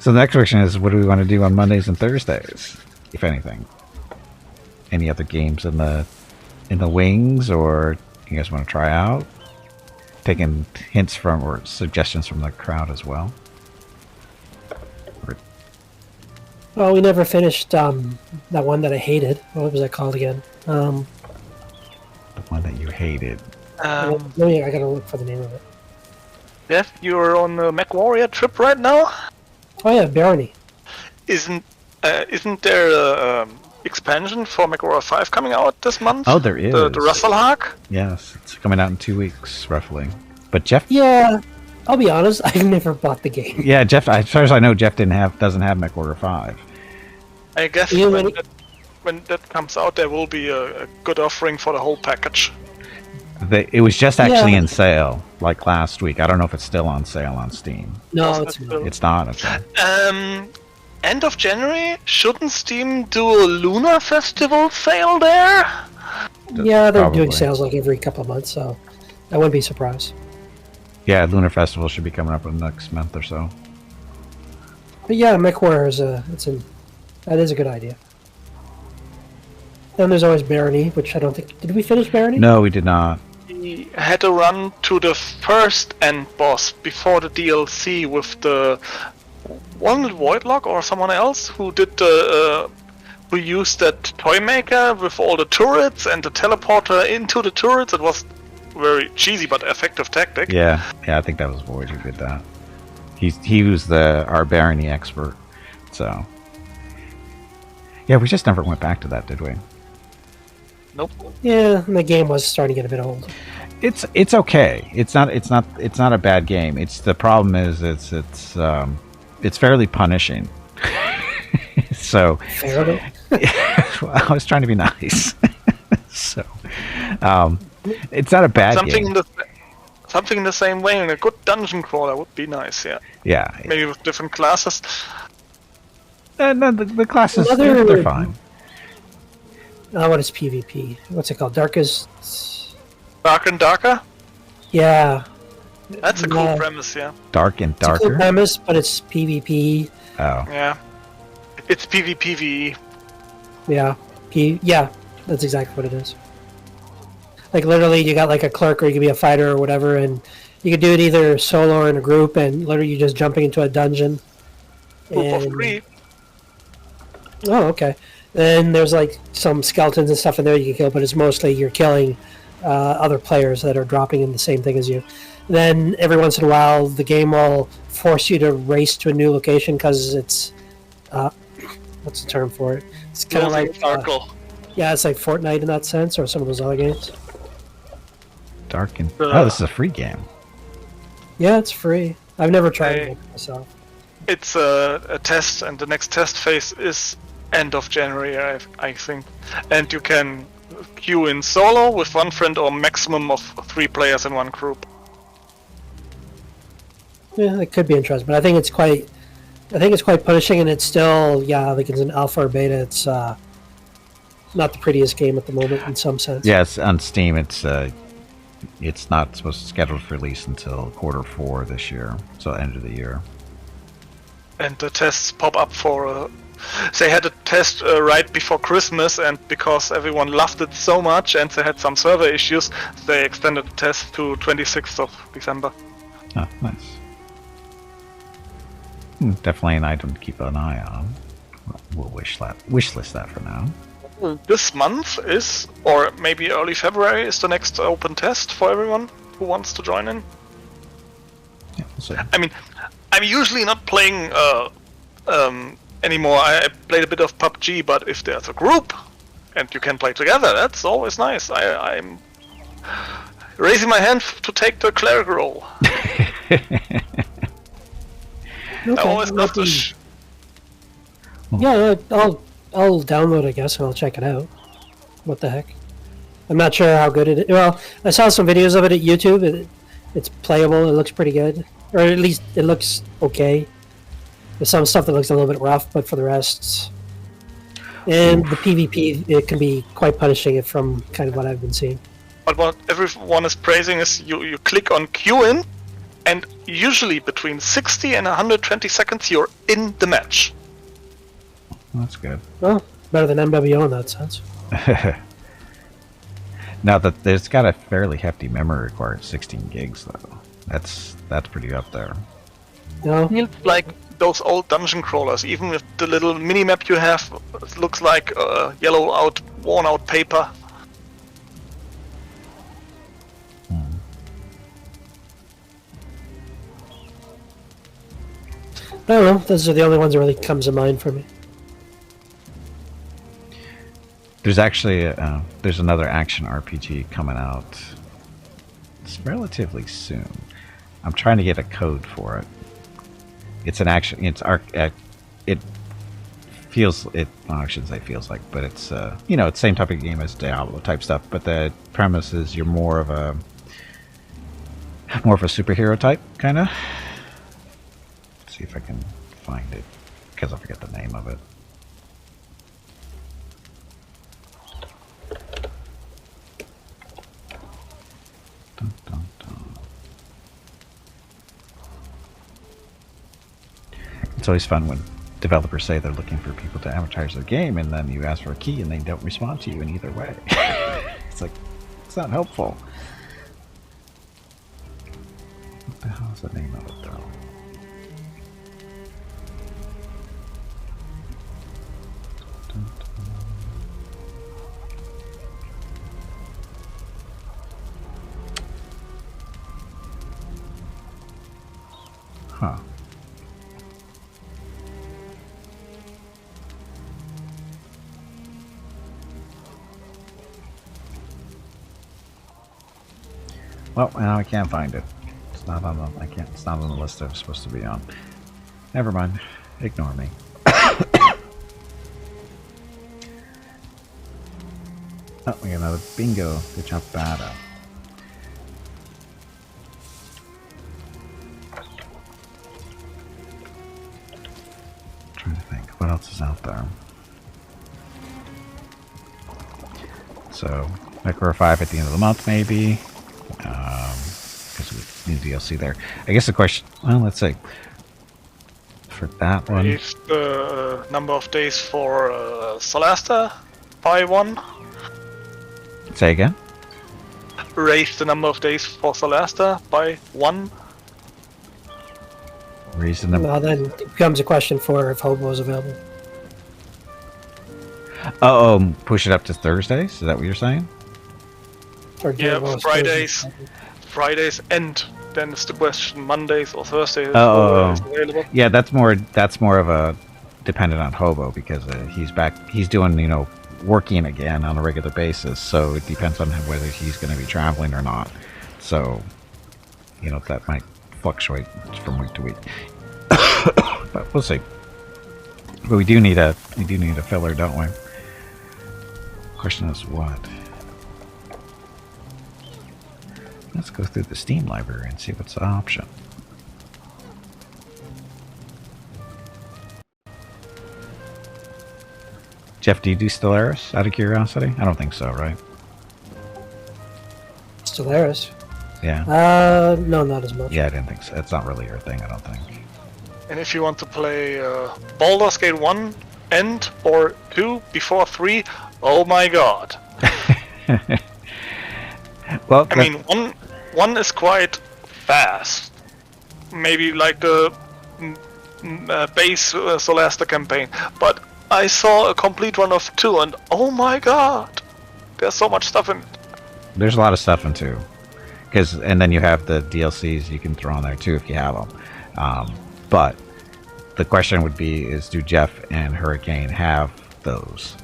So the next question is, what do we want to do on Mondays and Thursdays, if anything? Any other games in the wings, or you guys want to try out? Taking hints from or suggestions from the crowd as well. Well, we never finished that one that I hated. What was that called again? The one that you hated. I gotta look for the name of it. Jeff, you're on the MechWarrior trip right now? Oh yeah, Barony. Isn't there a expansion for MechWarrior 5 coming out this month? Oh, there is. The Russell Hawk? Yes, it's coming out in 2 weeks, roughly. But Jeff... Yeah, I'll be honest, I've never bought the game. Yeah, Jeff, as far as I know, Jeff doesn't have MechWarrior 5. I guess when that comes out, there will be a good offering for the whole package. It was just actually in sale, like last week. I don't know if it's still on sale on Steam. No, it's not. It's not, okay. End of January, shouldn't Steam do a Lunar Festival sale there? Yeah, they're Probably. doing sales like every couple of months, so I wouldn't be surprised. Yeah, Lunar Festival should be coming up in the next month or so. But yeah, MechWarrior that is a good idea. Then there's always Barony, which I don't think... Did we finish Barony? No, we did not. We had to run to the first end boss before the DLC with the... Wasn't it Voidlock or someone else who did the... who used that toy maker with all the turrets and the teleporter into the turrets? It was very cheesy but effective tactic. Yeah, I think that was Void who did that. He was our Barony expert, so... Yeah, we just never went back to that, did we? Nope. Yeah, and the game was starting to get a bit old. It's okay. It's not a bad game. The problem is it's fairly punishing. So Fairly? well, I was trying to be nice. So it's not a bad game. Something in the same way, and a good dungeon crawler would be nice, yeah. Yeah. Maybe with different classes. No, the classes, they're fine. What is PvP? What's it called? Darkest... Dark and Darker? Yeah. That's a cool premise, yeah. Dark and Darker? It's a cool premise, but it's PvP. Oh. Yeah. It's PvPvE. Yeah. Yeah, that's exactly what it is. Like, literally, you got, like, a clerk, or you could be a fighter or whatever, and you could do it either solo or in a group, and literally you're just jumping into a dungeon. Group of 3. Oh, okay. Then there's like some skeletons and stuff in there you can kill, but it's mostly you're killing other players that are dropping in the same thing as you. Then every once in a while, the game will force you to race to a new location because it's what's the term for it? It's kind of like yeah, it's like Fortnite in that sense, or some of those other games. Dark and this is a free game. Yeah, it's free. I've never tried it myself. It's a test, and the next test phase is end of January, I think. And you can queue in solo with one friend or maximum of 3 players in one group. Yeah, it could be interesting, but I think it's quite punishing, and it's still like it's an alpha or beta. It's not the prettiest game at the moment in some sense. Yeah, it's on Steam. It's not supposed to scheduled for release until Q4 this year, so end of the year. And the tests pop up for... they had a test right before Christmas, and because everyone loved it so much and they had some server issues, they extended the test to 26th of December. Oh, nice. Definitely an item to keep an eye on. We'll wish list that for now. This month is, or maybe early February, is the next open test for everyone who wants to join in. Yeah, we'll see. I mean, I'm usually not playing anymore. I played a bit of PUBG, but if there's a group and you can play together, that's always nice. I'm raising my hand to take the cleric role. Okay, I always love to. Yeah, I'll download it, I guess, and I'll check it out. What the heck? I'm not sure how good it is. Well, I saw some videos of it at YouTube. It's playable. It looks pretty good, or at least it looks okay. There's some stuff that looks a little bit rough, but for the rest, and the PvP, it can be quite punishing from kind of what I've been seeing. But what everyone is praising is you click on queue in, and usually between 60 and 120 seconds you're in the match. That's good. Well, better than MWO in that sense. Now that there's got a fairly hefty memory required, 16 gigs though. That's pretty up there. No, Like those old dungeon crawlers, even with the little mini-map you have, it looks like yellow out, worn out paper. I don't know. Those are the only ones that really comes to mind for me. There's actually there's another action RPG coming out. It's relatively soon. I'm trying to get a code for it. It's an action. It feels it. Well, I shouldn't say feels like, but it's it's same type of game as Diablo type stuff. But the premise is you're more of a superhero type kind of. See if I can find it because I forget the name of it. Dun, dun, dun. It's always fun when developers say they're looking for people to advertise their game, and then you ask for a key and they don't respond to you in either way. It's like, it's not helpful. What the hell is the name of it though? Huh. Well, now I can't find it. It's not on the. I can't. It's not on the list I was supposed to be on. Never mind. Ignore me. Oh, we got another bingo. Good job, Bada. Trying to think what else is out there. So, Necro 5 at the end of the month, maybe. Because we need DLC there. I guess the question. Well, let's see. For that one, Raise the number of days for Solasta by 1. say again. Raise the number of days for Solasta by 1. Reason number. Well, then it becomes a question for if Hobo is available. Push it up to Thursdays. Is that what you're saying? Or Yeah, Hobo's Fridays, and then it's the question Mondays or Thursdays. Oh. Available. Yeah, that's more of a dependent on Hobo because he's back. He's doing working again on a regular basis, so it depends on whether he's going to be traveling or not. So that might fluctuate from week to week. But we'll see. But we do need a filler, don't we? Question is what? Let's go through the Steam library and see what's the option. Jeff, do you do Stellaris out of curiosity? I don't think so, right? Stellaris. Yeah. No, not as much. Yeah, I didn't think so. It's not really your thing, I don't think. And if you want to play Baldur's Gate 1 and or 2 before 3, oh my god. Well, I mean, one is quite fast. Maybe like the base Solasta campaign. But I saw a complete run of 2 and oh my god. There's so much stuff in it. there's a lot of stuff in 2. And then you have the DLCs you can throw on there too if you have them. But the question would be is do Jeff and Hurricane have those?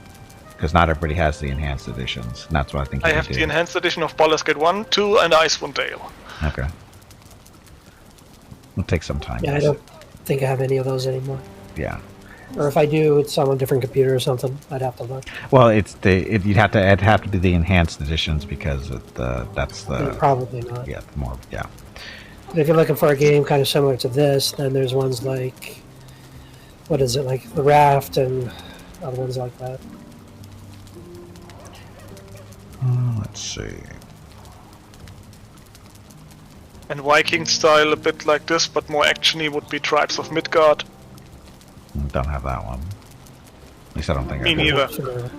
Because not everybody has the enhanced editions. And that's what I think I you have do. the enhanced edition of Baldur's Gate 1, 2 and Icewind Dale. Okay. It'll take some time. Yeah, I don't think I have any of those anymore. Yeah. Or if I do, it's on a different computer or something. I'd have to look. Well, it'd have to be the enhanced editions because that's the Probably not. yeah more yeah. But if you're looking for a game kind of similar to this, then there's ones like, what is it, like The Raft and other ones like that. Let's see. And Viking style, a bit like this, but more actiony, would be Tribes of Midgard. Don't have that one. At least I don't think Me I do. neither. Sure.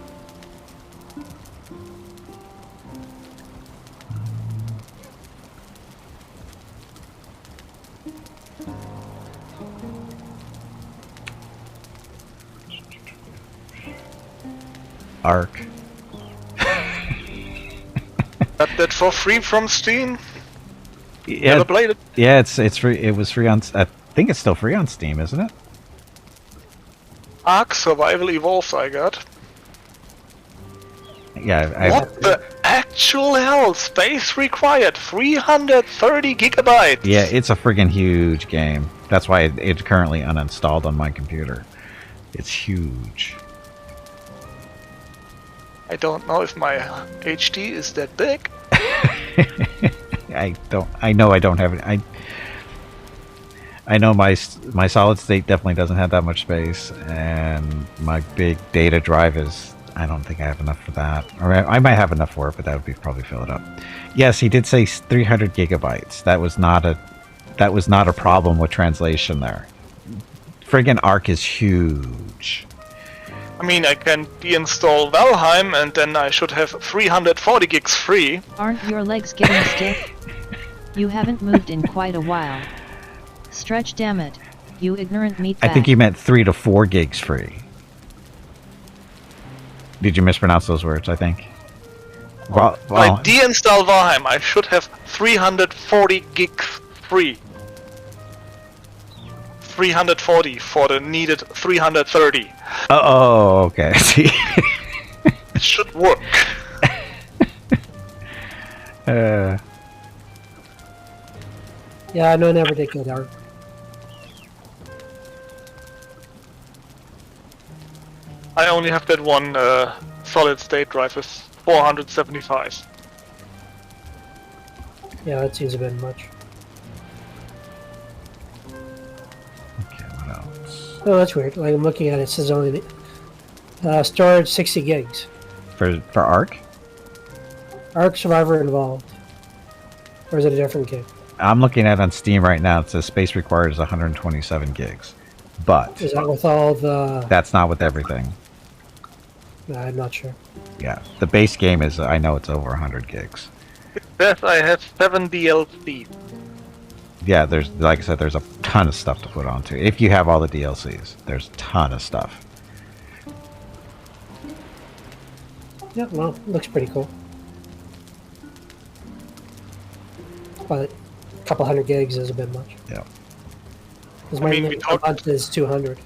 Arc. Got that for free from Steam. Yeah, Never played it. yeah, it's free. It was free on. I think it's still free on Steam, isn't it? Ark Survival Evolved I got. Yeah, I, What the actual hell? Space required 330 gigabytes. yeah, it's a friggin' huge game. That's why it's currently uninstalled on my computer. It's huge. I don't know if my HD is that big. I don't. I know I don't have it. I know my solid state definitely doesn't have that much space, and my big data drive is. I don't think I have enough for that. Or I might have enough for it, but that would be probably fill it up. Yes, he did say 300 gigabytes. That was not a problem with translation there. Friggin' Arc is huge. I mean, I can deinstall Valheim and then I should have 340 gigs free. Aren't your legs getting stiff? You haven't moved in quite a while. Stretch, damn it. You ignorant meatbag. I think he meant 3 to 4 gigs free. Did you mispronounce those words, I think? Well, When I deinstall Valheim, I should have 340 gigs free. 340 for the needed 330. oh, okay. See? It should work. uh, Yeah, no, never did get Arc. I only have that one solid state drive with 475. Yeah, that seems a bit much. okay, what else? Oh, that's weird. Like I'm looking at it, it says only storage 60 gigs. For Arc? Arc Survivor involved. Or is it a different game? I'm looking at it on Steam right now. It says space required is 127 gigs. But Is that with all the... that's not with everything. I'm not sure. Yeah, the base game is, I know it's over 100 gigs. It says I have 7 DLCs. Yeah, there's, like I said, there's a ton of stuff to put onto. If you have all the DLCs, there's a ton of stuff. Yeah, well, looks pretty cool. But a couple hundred gigs is a bit much. Yeah. Because I my mean, we talked- budget is 200.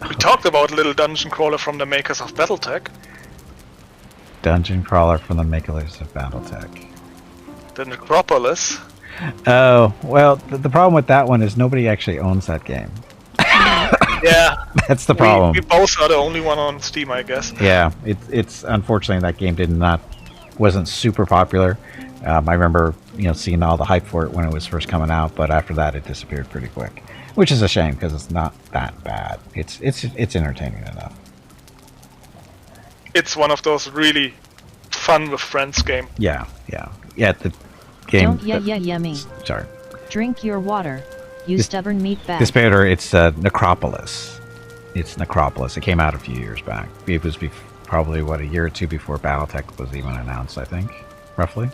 We talked about a little dungeon crawler from the makers of BattleTech. Dungeon crawler from the makers of BattleTech. The Necropolis. Oh, well, the problem with that one is nobody actually owns that game. Yeah. That's the problem. We both are the only one on Steam, I guess. Yeah, it's unfortunately that game wasn't super popular. I remember seeing all the hype for it when it was first coming out, but after that it disappeared pretty quick, which is a shame because it's not that bad. It's entertaining enough. It's one of those really fun with friends game. Yeah. The game. Don't me. Sorry. Drink your water, you This- stubborn meatbag. This better. It's Necropolis. It's Necropolis. It came out a few years back. It was probably a year or two before BattleTech was even announced. I think, roughly.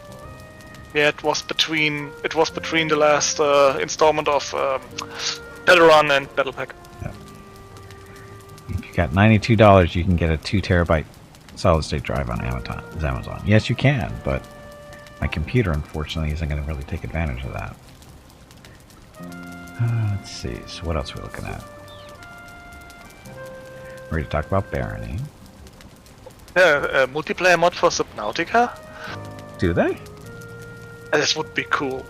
Yeah, it was between the last installment of Shadowrun and BattleTech. If you got $92, you can get a 2 terabyte solid state drive on Amazon. Yes, you can, but my computer, unfortunately, isn't going to really take advantage of that. Let's see. So what else are we looking at? We're going to talk about Barony. Yeah, a multiplayer mod for Subnautica. Do they? This would be cool.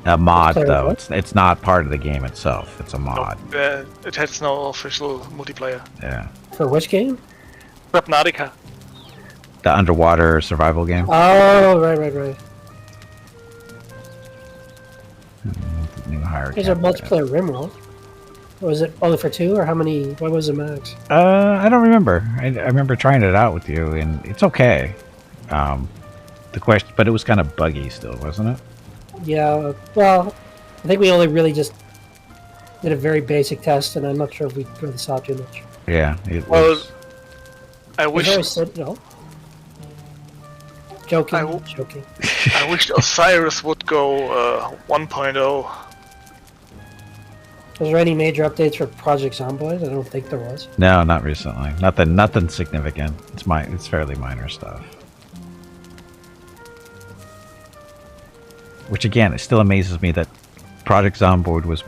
A mod, Multiplayer though. what? It's not part of the game itself. It's a mod. It has no official multiplayer. Yeah. For which game? Subnautica. The underwater survival game. Oh, right. New hire. There's a multiplayer RimWorld. Was it only for 2, or how many? What was the max? I don't remember. I remember trying it out with you, and it's okay. the question, but it was kind of buggy still, wasn't it? Yeah, well, I think we only really just did a very basic test, and I'm not sure if we really saw too much. Yeah, it Well, was. I We've wish always said, joking, I w- joking. I wish Osiris would go 1.0. Was there any major updates for Project Zomboid? I don't think there was. No, not recently. Nothing significant. It's fairly minor stuff. Which again, it still amazes me that Project Zomboid was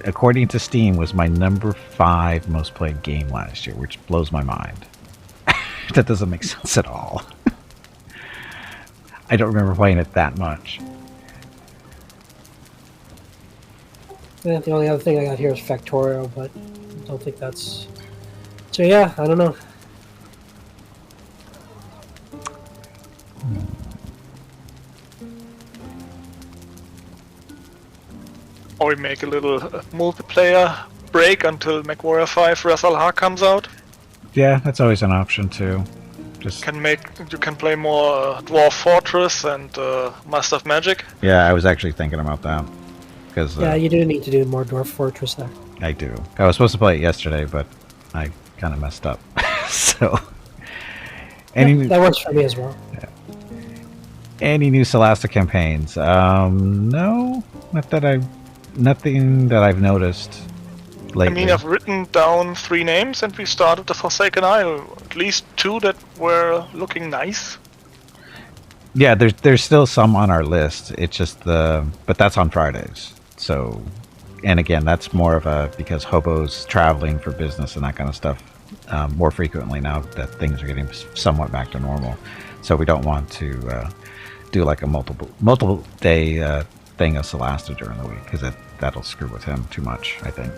according to Steam, was my number 5 most played game last year, which blows my mind. That doesn't make sense at all. I don't remember playing it that much. Yeah, the only other thing I got here is Factorio, but I don't think that's... So yeah, I don't know. Or we make a little multiplayer break until MechWarrior 5 Rasalhar comes out. Yeah, that's always an option too. Just You can play more Dwarf Fortress and Master of Magic. yeah, I was actually thinking about that because Yeah, you do need to do more Dwarf Fortress there. I do. I was supposed to play it yesterday, but I kind of messed up. So, any That works for me as well. any new Celasta campaigns? No, nothing that I've noticed I lately. mean, I've written down 3 names and we started the Forsaken Isle. At least 2 that were looking nice. Yeah, there's still some on our list. It's just but that's on Fridays. So, and again, that's more of because Hobo's traveling for business and that kind of stuff more frequently now that things are getting somewhat back to normal. So we don't want to do like a multiple day thing of Celasta during the week because that'll screw with him too much, I think.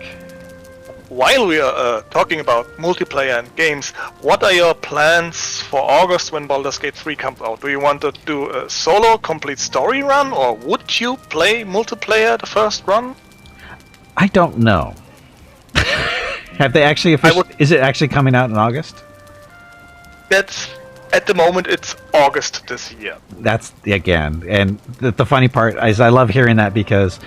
While we are talking about multiplayer and games, what are your plans for August when Baldur's Gate 3 comes out? Do you want to do a solo complete story run, or would you play multiplayer the first run? I don't know. Have they actually is it actually coming out in August? That's at the moment it's August this year. That's again, and the funny part is I love hearing that because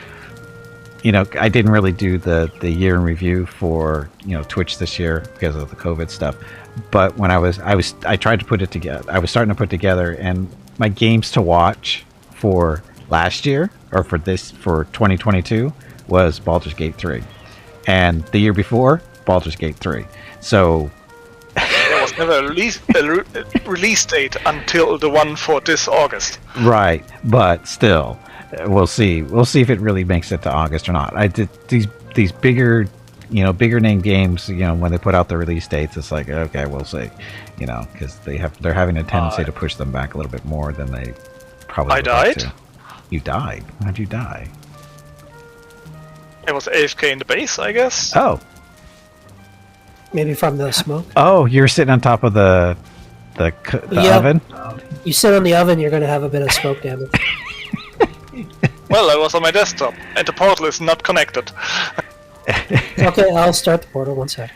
I didn't really do the year in review for Twitch this year because of the COVID stuff. But when I tried to put it together. I was starting to put together, and my games to watch for last year or for 2022 was Baldur's Gate 3, and the year before Baldur's Gate 3. So There was never a release date until the one for this August. right, but still. We'll see. We'll see if it really makes it to August or not. I did these bigger name games. When they put out the release dates, it's like okay, we'll see. Because they're having a tendency to push them back a little bit more than they probably. I would like died? to. You died. How'd you die? It was AFK in the base, I guess. Oh, Maybe from the smoke. you're sitting on top of the Yeah. oven. You sit on the oven, you're going to have a bit of smoke damage. Well, I was on my desktop, and the portal is not connected. Okay, I'll start the portal. 1 sec.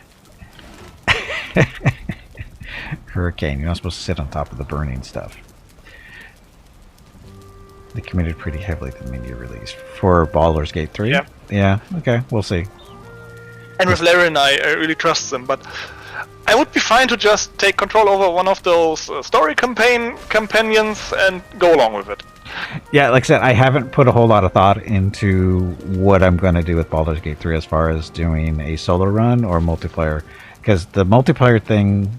Hurricane. You're not supposed to sit on top of the burning stuff. They committed pretty heavily to the media release for Baldur's Gate 3. Yeah. Yeah. Okay. We'll see. And with Larry and I really trust them, but I would be fine to just take control over one of those story companions and go along with it. Yeah, like I said, I haven't put a whole lot of thought into what I'm going to do with Baldur's Gate 3 as far as doing a solo run or multiplayer, because the multiplayer thing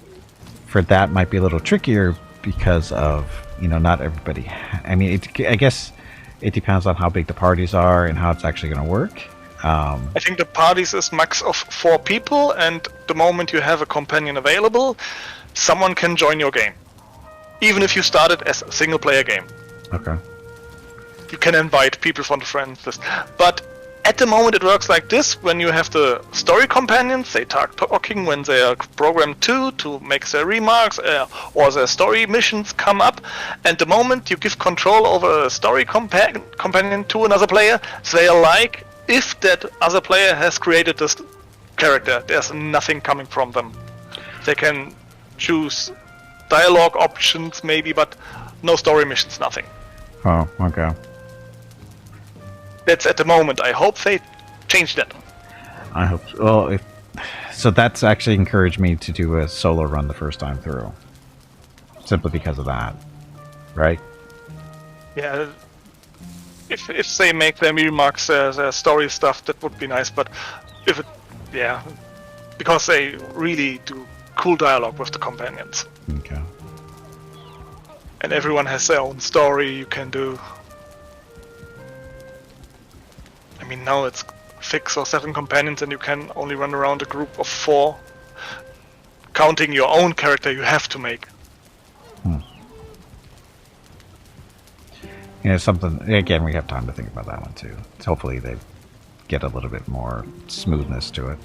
for that might be a little trickier because of not everybody. I mean, I guess it depends on how big the parties are and how it's actually going to work. I think the parties is max of 4 people, and the moment you have a companion available, someone can join your game. Even if you started as a single player game. Okay. You can invite people from the friends list. But at the moment it works like this: when you have the story companions, they start talking when they are programmed to make their remarks, or their story missions come up, and the moment you give control over a story companion to another player, they are like, if that other player has created this character, there's nothing coming from them. They can choose dialogue options maybe, but No story missions, nothing. Oh, okay. That's at the moment. I hope they change that. I hope. Well, so that's actually encouraged me to do a solo run the first time through, simply because of that, right? Yeah. If they make their remarks as story stuff, that would be nice. But if it, yeah, because they really do cool dialogue with the companions, Okay. and everyone has their own story you can do. I mean, now it's 6 or 7 companions, and you can only run around a group of 4, counting your own character you have to make. You know, something, again, we have time to think about that one too. So hopefully they get a little bit more smoothness to it.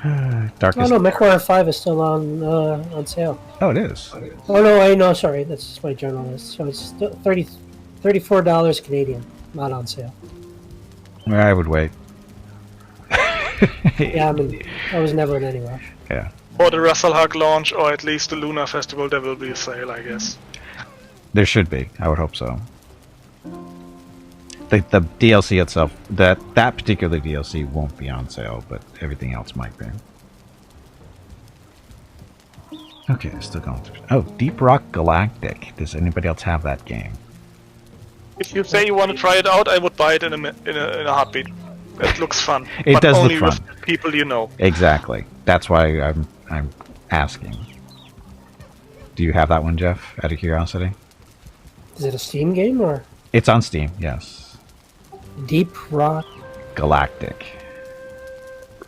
Oh Darkest. no, MechWarrior 5 is still on sale. Oh, it is. Oh no, no, sorry, that's my journal list. So it's still $34 Canadian, not on sale. I would wait. Yeah, I mean, I was never in any rush. Yeah. For the WrestleHug launch, or at least the Luna Festival, there will be a sale, I guess. There should be. I would hope so. The DLC itself, that particular DLC won't be on sale, but everything else might be. Okay, still going through. Oh, Deep Rock Galactic. Does anybody else have that game? If you say you want to try it out, I would buy it in a heartbeat. It looks fun. It but does look only fun. with people you know. Exactly. That's why I'm asking. Do you have that one, Jeff? Out of curiosity. Is it a Steam game or It's on Steam. Yes. Deep Rock? Galactic.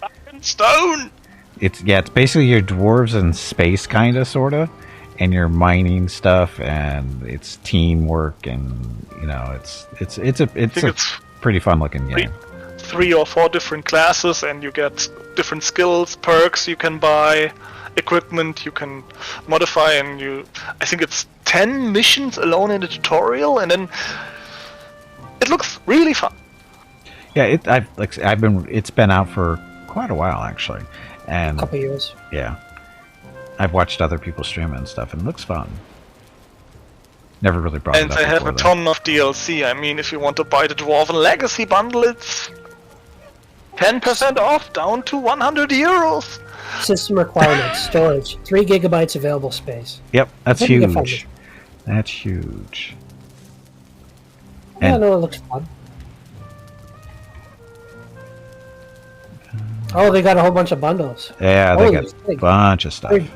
Rock and Stone! It's basically your dwarves in space, kind of, sort of, and you're mining stuff, and it's teamwork, and you know, it's a pretty fun looking game. 3 or 4 different classes, and you get different skills, perks you can buy, equipment you can modify, and I think it's 10 missions alone in the tutorial, and then it looks really fun. Yeah, it's been out for quite a while actually, and A couple years. yeah, I've watched other people stream it and stuff, and it looks fun. Never really brought And it up they have before, a ton of DLC. I mean, if you want to buy the Dwarven Legacy bundle, it's 10% off, down to €100. System requirements: storage, 3 gigabytes available space. Yep, that's That'd be a fun huge. mission. That's huge. Yeah, And- no, it looks fun. Oh, they got a whole bunch of bundles. Yeah, they Holy got a frig. bunch of stuff. Frig.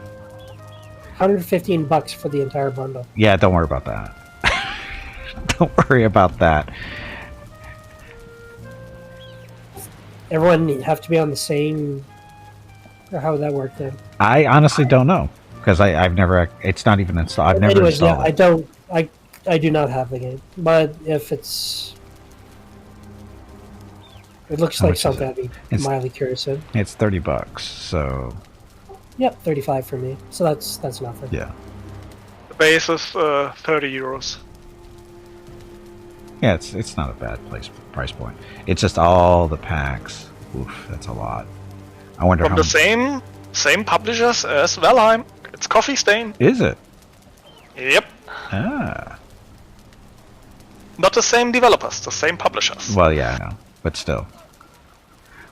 $115 for the entire bundle. Yeah, don't worry about that. Don't worry about that. Everyone have to be on the same. Or how would that work then? I honestly don't know because I've never. It's not even installed. I've never Anyways, yeah, installed I it. don't. I do not have the game, but if it's. It looks How like much is something it? I'd be It's- mildly curious in. It's $30, so Yep, 35 for me. So that's nothing. yeah, The base is €30. yeah. It's not a bad price point. It's just all the packs. Oof, that's a lot. I wonder From how the same publishers as Valheim. It's Coffee Stain. is it? Yep. Ah, Not the same developers, the same publishers. well, yeah, I know, but still.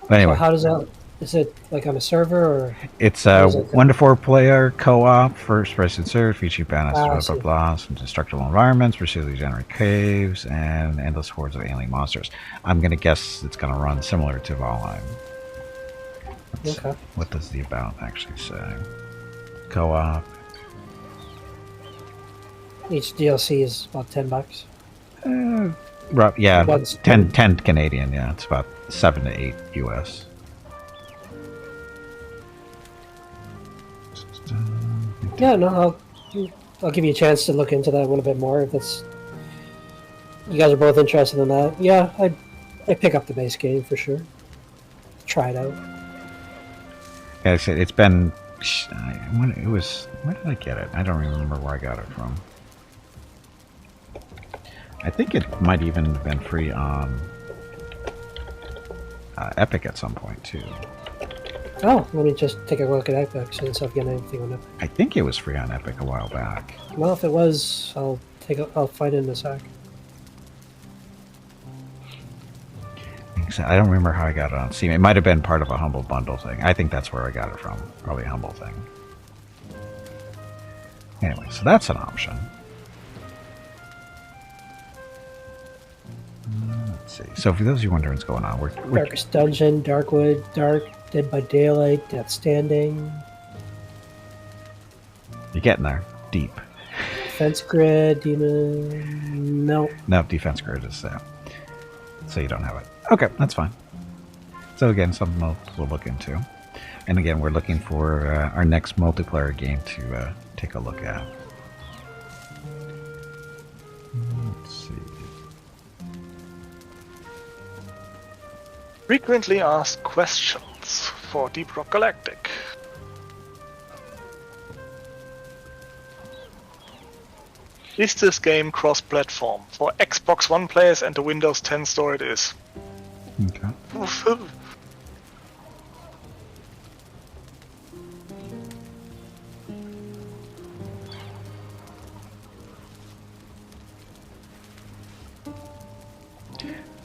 But anyway, So how does that? Is it like on a server or? it's How a does it go? 1 to 4 player co-op, first-person serve, featuring balanced Ah, I blah see. blah blah, some destructible environments, procedurally generated caves, and endless hordes of alien monsters. I'm gonna guess it's gonna run similar to Valheim. Okay. What does the about actually say? Co-op. Each DLC is about $10. Yeah, What's 10 Canadian. Yeah, it's about 7 to 8 US. Yeah, no, I'll give you a chance to look into that one a bit more if that's. You guys are both interested in that. Yeah, I pick up the base game for sure. Try it out. Yeah, like I said, it's been. When it was, where did I get it? I don't even remember where I got it from. I think it might even have been free on Epic at some point too. Oh, let me just take a look at Epic since I've getting anything on Epic. I think it was free on Epic a while back. Well, if it was, I'll find it in a sec. I don't remember how I got it on Steam. It might have been part of a Humble Bundle thing. I think that's where I got it from. Probably a Humble thing. Anyway, so that's an option. Let's see. So for those of you wondering what's going on, we're Darkest Dungeon, Darkwood, Dark, Dead by Daylight, Death Standing, you're getting there. Deep. Defense Grid, Demon... No. No, Defense Grid is there. So you don't have it. Okay, that's fine. So again, something we'll look into. And again, we're looking for our next multiplayer game to take a look at. Let's see. Frequently asked questions for Deep Rock Galactic. Is this game cross-platform? For Xbox One players and the Windows 10 store it is. Okay.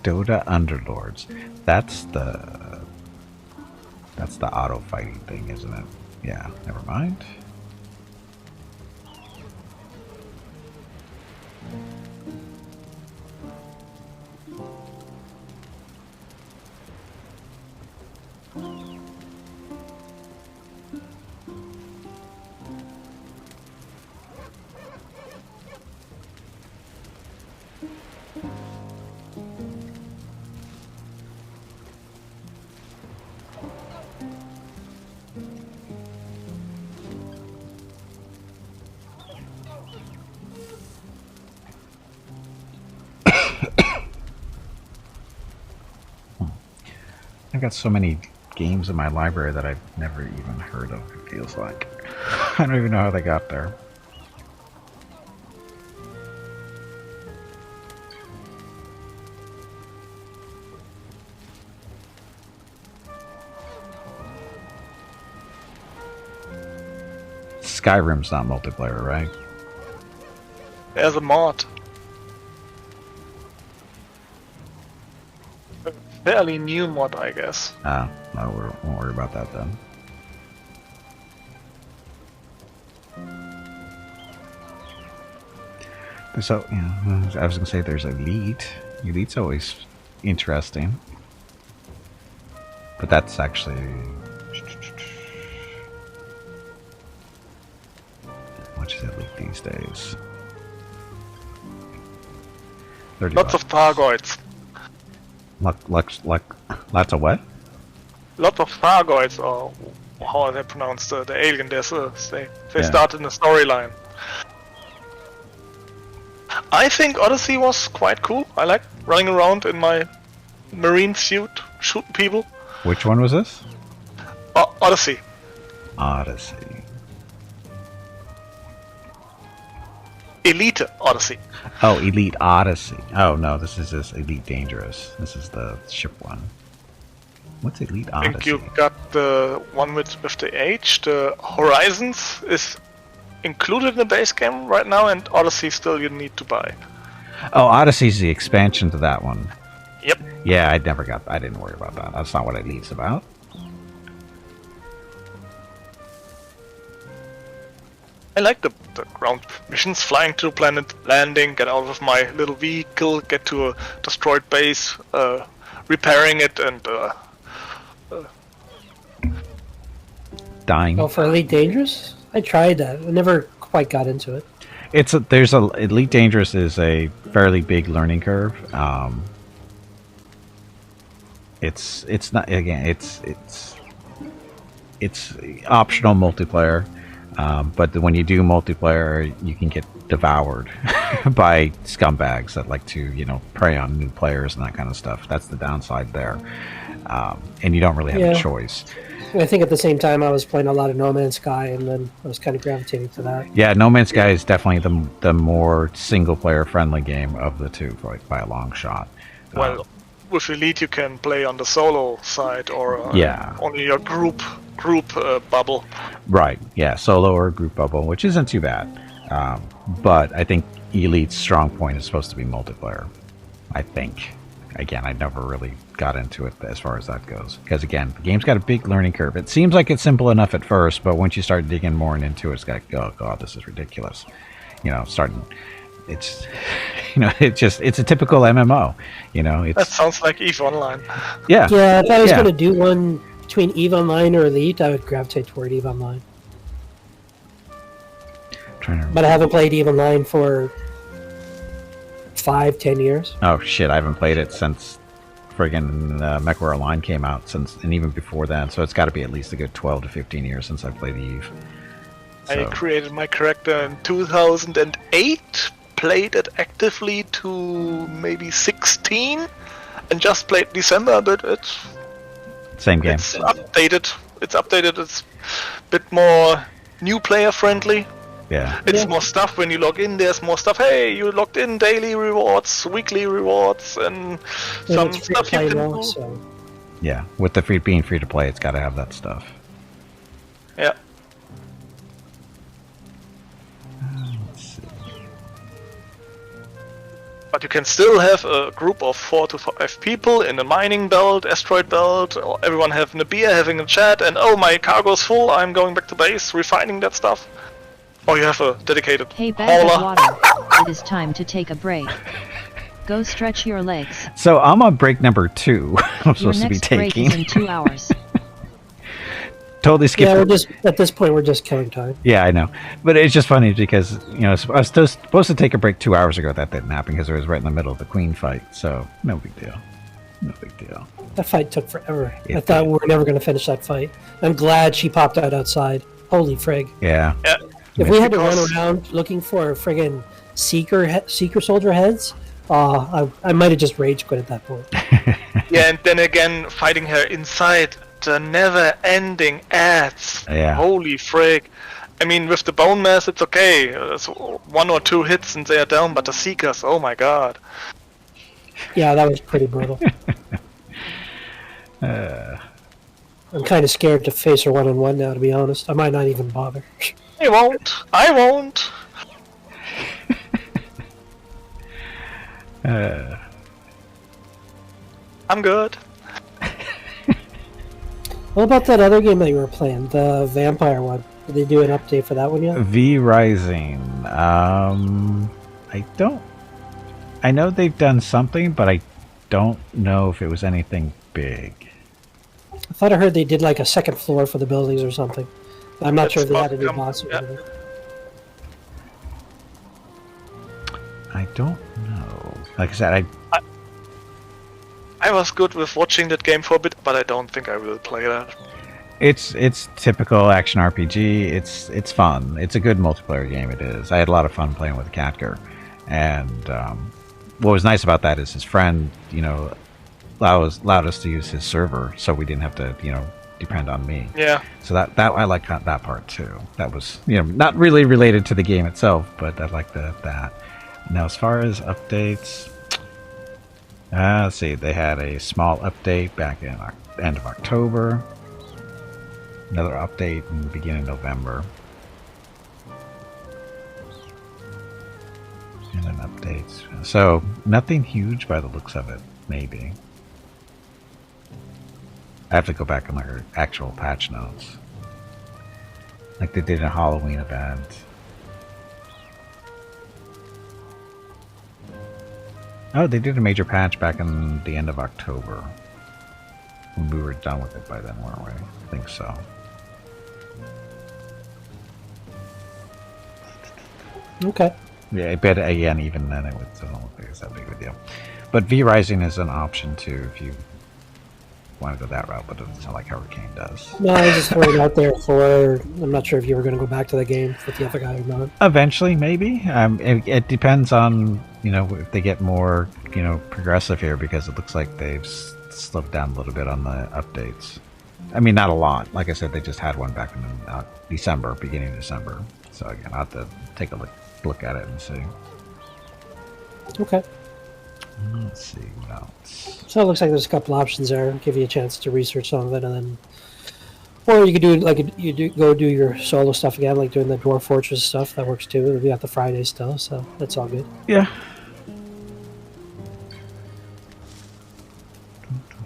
Dota Underlords. That's the auto fighting thing, isn't it? Yeah, never mind. I've got so many games in my library that I've never even heard of, it feels like. I don't even know how they got there. Skyrim's not multiplayer, right? There's a mod. A fairly new mod, I guess. No, we won't worry about that then. So, yeah, I was gonna say there's Elite. Elite's always interesting. But that's actually... How much is Elite these days? 30 Lots of Thargoids. Lots of what? Lots of Thargoids, or how are they pronounced? The alien, they Yeah. start in the storyline. I think Odyssey was quite cool. I like running around in my marine suit, shooting people. Which one was this? Odyssey. Odyssey. Elite Odyssey. Oh, Elite Odyssey. Oh, no, this is just Elite Dangerous. This is the ship one. What's Elite I think Odyssey? you got the one with the H. The Horizons is included in the base game right now, and Odyssey still you need to buy. Oh, Odyssey's the expansion to that one. Yep. Yeah, I didn't worry about that. That's not what Elite's about. I like the ground missions, flying to the planet, landing, get out of my little vehicle, get to a destroyed base, repairing it, and Dying. Oh, for Elite Dangerous? I tried that. I never quite got into it. Elite Dangerous is a fairly big learning curve. It's not, again, it's optional multiplayer. But when you do multiplayer, you can get devoured by scumbags that like to, prey on new players and that kind of stuff. That's the downside there. And you don't really have a choice. I think at the same time I was playing a lot of No Man's Sky, and then I was kind of gravitating to that. Yeah, No Man's Sky is definitely the more single-player friendly game of the two, by a long shot. well, with Elite you can play on the solo side or only your group bubble. Right, yeah, solo or group bubble, which isn't too bad. But I think Elite's strong point is supposed to be multiplayer. I think. Again, I never really got into it as far as that goes. Because again, the game's got a big learning curve. It seems like it's simple enough at first, but once you start digging more into it, it's like, oh god, this is ridiculous. It's it's a typical MMO. That sounds like EVE Online. Yeah. Yeah, if I was going to do one between EVE Online or Elite, I would gravitate toward EVE Online. But I haven't played EVE Online for 5-10 years. Oh shit, I haven't played it since friggin' MechWarrior Online came out, and even before that, so it's got to be at least a good 12 to 15 years since I played EVE. I created my character in 2008, played it actively to maybe 16, and just played December, but it's... Same game. It's updated. It's a bit more new player friendly. Yeah. It's more stuff when you log in. There's more stuff. Hey, you logged in, daily rewards, weekly rewards, and some stuff you can do. So. Yeah, with the being free to play, it's got to have that stuff. Yeah. But you can still have a group of 4 to 5 people in a mining belt, asteroid belt, or everyone having a beer, having a chat, and oh, my cargo's full, I'm going back to base, refining that stuff. Or you have a dedicated Hey, bag hauler. of water. It is time to take a break. Go stretch your legs. So I'm on break number 2. I'm Your supposed to be next break taking. is in 2 hours. Totally skipped. Yeah, at this point we're just killing time. Yeah, I know, but it's just funny because I was supposed to take a break 2 hours ago. That didn't happen because it was right in the middle of the Queen fight. So no big deal. No big deal. That fight took forever. I thought we were never going to finish that fight. I'm glad she popped out outside. Holy frig! Yeah. If we had to run around looking for friggin' seeker soldier heads, I might have just rage quit at that point. Yeah, and then again, fighting her inside the never-ending ads. Yeah. Holy frig. I mean, with the bone mass, it's okay. It's 1 or 2 hits and they are down, but the seekers, oh my god. Yeah, that was pretty brutal. I'm kind of scared to face her one-on-one now, to be honest. I might not even bother. I won't. I'm good. What about that other game that you were playing, the vampire one? Did they do an update for that one yet? V Rising. I know they've done something, but I don't know if it was anything big. I thought I heard they did like a second floor for the buildings or something. I'm not sure if they had a new boss or anything. I don't know. Like I said, I was good with watching that game for a bit, but I don't think I will play that. It's typical action RPG. It's fun. It's a good multiplayer game. It is. I had a lot of fun playing with Catger, and what was nice about that is his friend, allowed us to use his server, so we didn't have to, depend on me. Yeah. So that I like that part too. That was, not really related to the game itself, but I like that. Now, as far as updates, let's see. They had a small update back in end of October. Another update in the beginning of November. And then updates. So, nothing huge by the looks of it, maybe. I have to go back and look at actual patch notes. Like they did a Halloween event. Oh, they did a major patch back in the end of October. When we were done with it by then, weren't we? I think so. Okay. Yeah, but again, even then, it doesn't look like it's that big of a deal. But V Rising is an option too if you want to go that route, but it doesn't sound like Hurricane does. No, I was just throwing it out there for. I'm not sure if you were going to go back to the game with the other guy or not. Eventually, maybe. It depends on if they get more progressive here, because it looks like they've slowed down a little bit on the updates. I mean, not a lot. Like I said, they just had one back in December, beginning of December. So again, I'll have to take a look at it and see. Okay. Let's see what else. So it looks like there's a couple options there. Give you a chance to research some of it, and then, or you could do like go do your solo stuff again, like doing the Dwarf Fortress stuff. That works too. We got the Friday still, so that's all good. Yeah.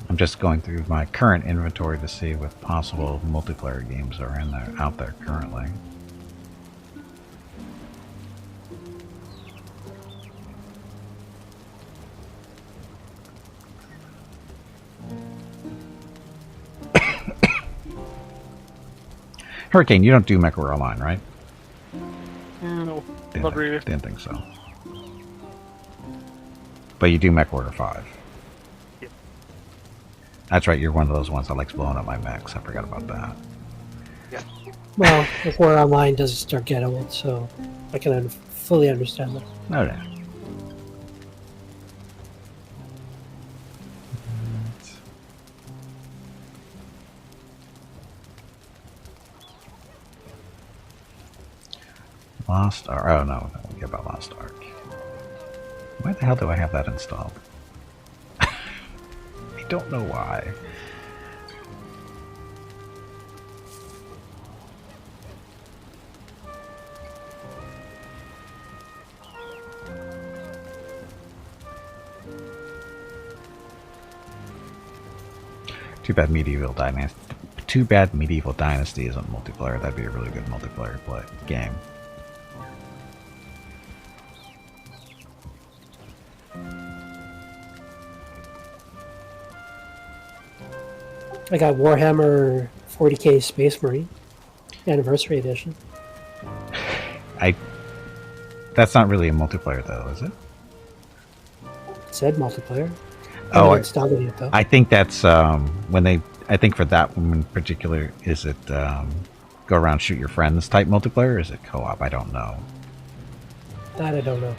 I'm just going through my current inventory to see what possible multiplayer games are out there currently. Hurricane, you don't do MechWarrior Online, right? No, not really. Didn't think so. But you do MechWarrior 5. Yep. That's right, you're one of those ones that likes blowing up my mechs. I forgot about that. Yeah. Well, before online does start getting old, so I can fully understand that. No, no. Lost Ark. Oh no, don't forget about Lost Ark. Why the hell do I have that installed? I don't know why. Too bad Medieval Dynasty. Too bad Medieval Dynasty isn't multiplayer. That'd be a really good multiplayer game. I got Warhammer 40k Space Marine Anniversary Edition. That's not really a multiplayer though, is it? It said multiplayer. Oh, it's not it though. I think that's when they. I think for that one in particular, is it go around shoot your friends type multiplayer? Or is it co-op? I don't know. That I don't know.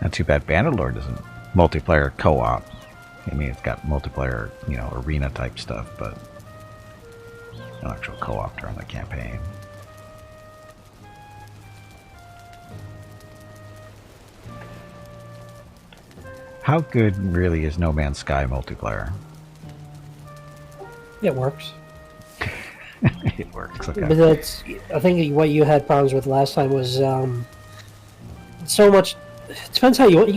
Not too bad. Bannerlord isn't multiplayer co-op. I mean, it's got multiplayer, arena type stuff, but no actual co-op during the campaign. How good really is No Man's Sky multiplayer? It works. It works. Okay. But that's, I think what you had problems with last time was so much. It depends how you want.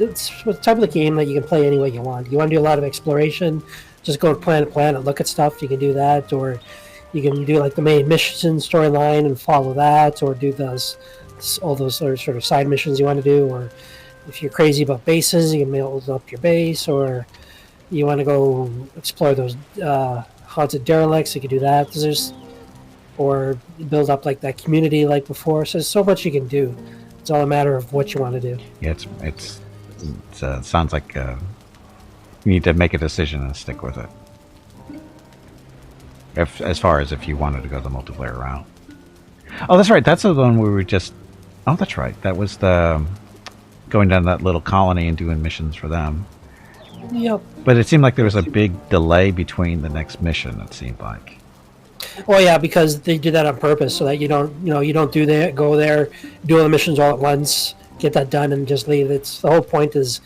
It's the type of the game that you can play any way you want. You want to do a lot of exploration, just go planet to planet, look at stuff. You can do that, or you can do like the main mission storyline and follow that, or do all those sort of side missions you want to do. Or if you're crazy about bases, you can build up your base, or you want to go explore those haunted derelicts, you can do that. Or build up like that community like before. So there's so much you can do. It's all a matter of what you want to do. Yeah, it sounds like you need to make a decision and stick with it. As far as if you wanted to go the multiplayer route. Oh, that's right. That's the one where we just. Oh, that's right. That was the going down that little colony and doing missions for them. Yep. But it seemed like there was a big delay between the next mission. It seemed like. Well, yeah, because they do that on purpose so that you don't do that, go there, do all the missions all at once, get that done, and just leave. It's the whole point is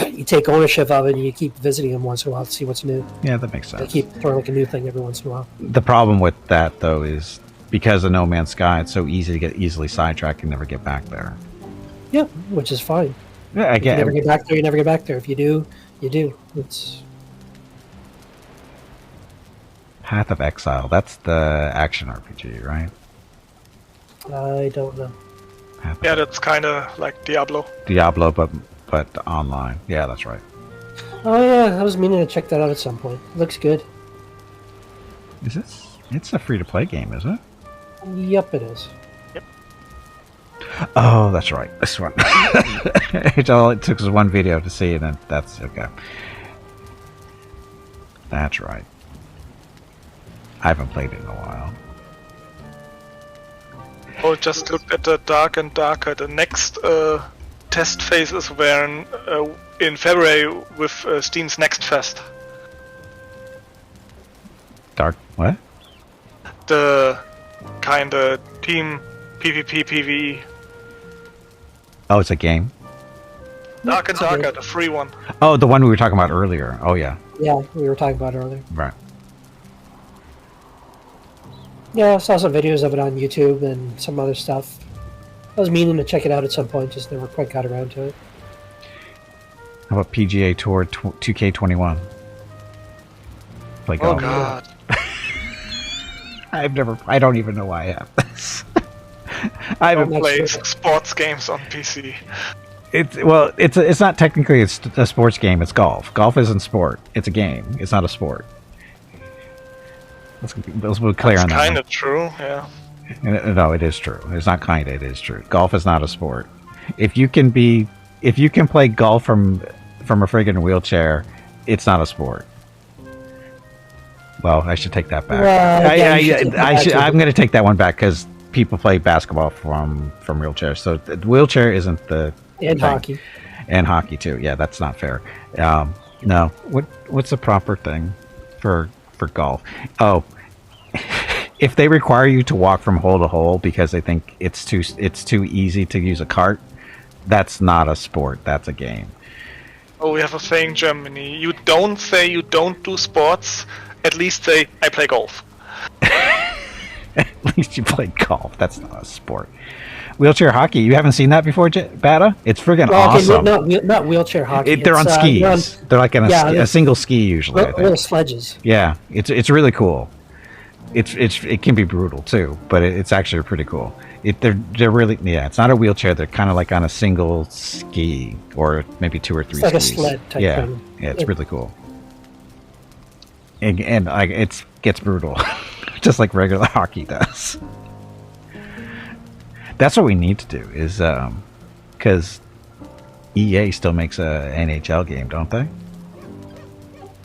you take ownership of it and you keep visiting them once in a while to see what's new. Yeah, that makes sense. They keep throwing like a new thing every once in a while. The problem with that though is because of No Man's Sky, it's so easy to get easily sidetracked and never get back there. Yeah, which is fine. Yeah, If you never get back there, you never get back there. If you do, you do. It's Path of Exile. That's the action RPG, right? I don't know. Yeah, that's kind of like Diablo. Diablo, but online. Yeah, that's right. Oh yeah, I was meaning to check that out at some point. Looks good. Is this? It's a free-to-play game, is it? Yep, it is. Oh, that's right. This one. It took us one video to see it, and that's okay. That's right. I haven't played it in a while. Oh, just look at the Dark and Darker. The next test phase is when in February with Steam's Next Fest. Dark what? The kinda team PvP PvE. Oh, it's a game? Dark and it's okay. Darker, the free one. Oh, the one we were talking about earlier. Oh, yeah. Yeah, we were talking about it earlier. Right. Yeah, I saw some videos of it on YouTube and some other stuff. I was meaning to check it out at some point, just never quite got around to it. How about PGA Tour 2K21? Play Oh golf. god. I don't even know why I have this. I haven't Not Play sure. sports games on PC. It's not technically a sports game. It's golf. Golf isn't sport. It's a game. It's not a sport. Let's be clear on that. Kind of true, yeah. No, it is true. It's not kinda. It is true. Golf is not a sport. If you can play golf from a friggin' wheelchair, it's not a sport. Well, I should take that back. Well, yeah, you should take that back, I'm going to take that one back because people play basketball from wheelchairs. So the wheelchair isn't the And thing. hockey. And hockey too. Yeah, that's not fair. No. What's the proper thing for golf? Oh, if they require you to walk from hole to hole because they think it's too easy to use a cart, that's not a sport. That's a game. Oh, we have a saying in Germany. You don't say you don't do sports, at least say, I play golf. At least you play golf. That's not a sport. Wheelchair hockey. You haven't seen that before, Bata? It's friggin' awesome. Not wheelchair hockey. They're on skis. They're like on a single ski usually. I think. Little sledges. Yeah, it's really cool. It can be brutal too, but it's actually pretty cool. They're really It's not a wheelchair. They're kind of like on a single ski or maybe two or three. It's like skis. a sled type thing. Yeah, it's really cool. And it gets brutal, just like regular hockey does. That's what we need to do is because EA still makes a NHL game, don't they?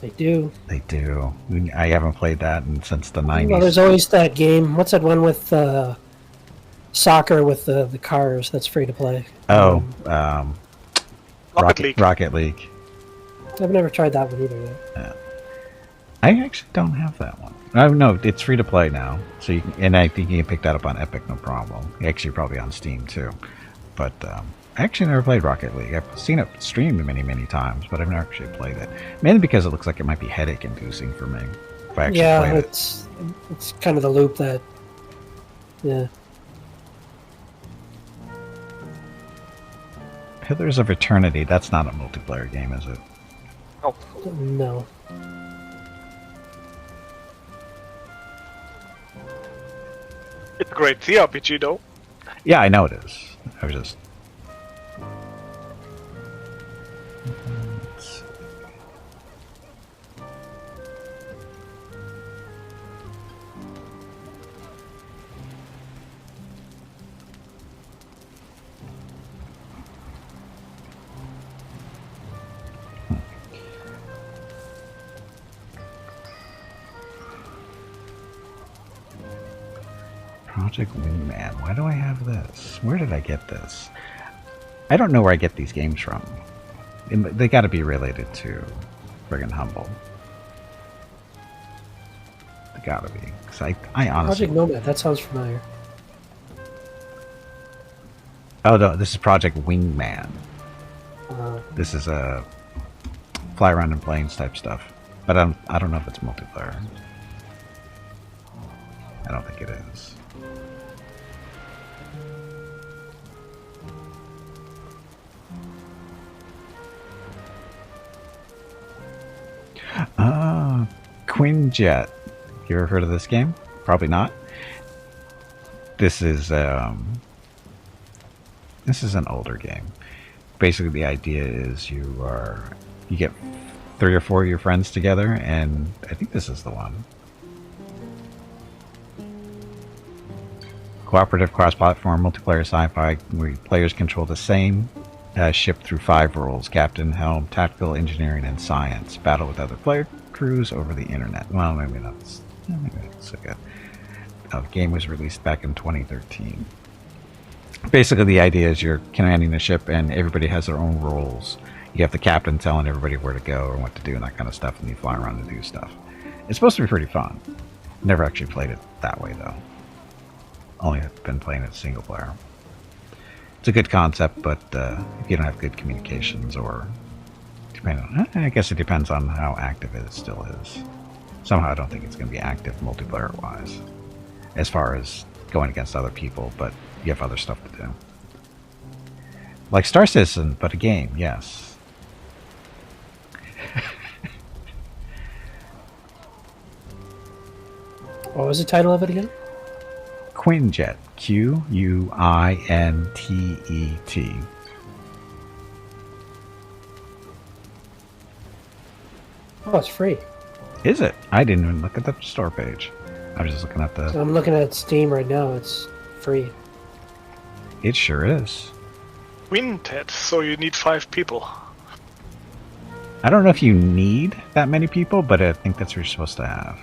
They do. They do. I haven't played that since the 90s. Well, there's always that game. What's that one with soccer with the cars that's free to play? Oh, Rocket League. Rocket League. I've never tried that one either. Yet. I actually don't have that one. No, it's free to play now. So and I think you can pick that up on Epic, no problem. Actually, probably on Steam too. But I actually never played Rocket League. I've seen it streamed many, many times, but I've never actually played it. Mainly because it looks like it might be headache-inducing for me. If I actually played it. It's kind of the loop that. Yeah. Pillars of Eternity. That's not a multiplayer game, is it? Oh, No. it's a great CRPG though. Yeah, I know it is. I was just. Let's see. Project Wingman. Why do I have this? Where did I get this? I don't know where I get these games from. They got to be related to friggin' Humble. They got to be. Because I honestly... Project Nomad. That sounds familiar. Oh, no. This is Project Wingman. This is a fly around in planes type stuff. But I don't know if it's multiplayer. I don't think it is. Quinjet. You ever heard of this game? Probably not. This is an older game. Basically, the idea is you get 3 or 4 of your friends together, and I think this is the one. Cooperative cross-platform multiplayer sci-fi where players control the same ship through 5 roles: captain, helm, tactical, engineering, and science. Battle with other player crews over the internet. Well, maybe that's so good. The game was released back in 2013. Basically, the idea is you're commanding the ship, and everybody has their own roles. You have the captain telling everybody where to go or what to do and that kind of stuff, and you fly around and do stuff. It's supposed to be pretty fun. Never actually played it that way, though. only been playing it single player. It's a good concept, but if you don't have good communications, or depending on, I guess it depends on how active it still is. Somehow I don't think it's going to be active multiplayer wise, as far as going against other people, but you have other stuff to do. Like Star Citizen, but a game, yes. What was the title of it again? Quinjet. Quintet. Oh, it's free. Is it? I didn't even look at the store page. I was just looking at the... I'm looking at Steam right now. It's free. It sure is. Quintet, so you need 5 people. I don't know if you need that many people, but I think that's what you're supposed to have.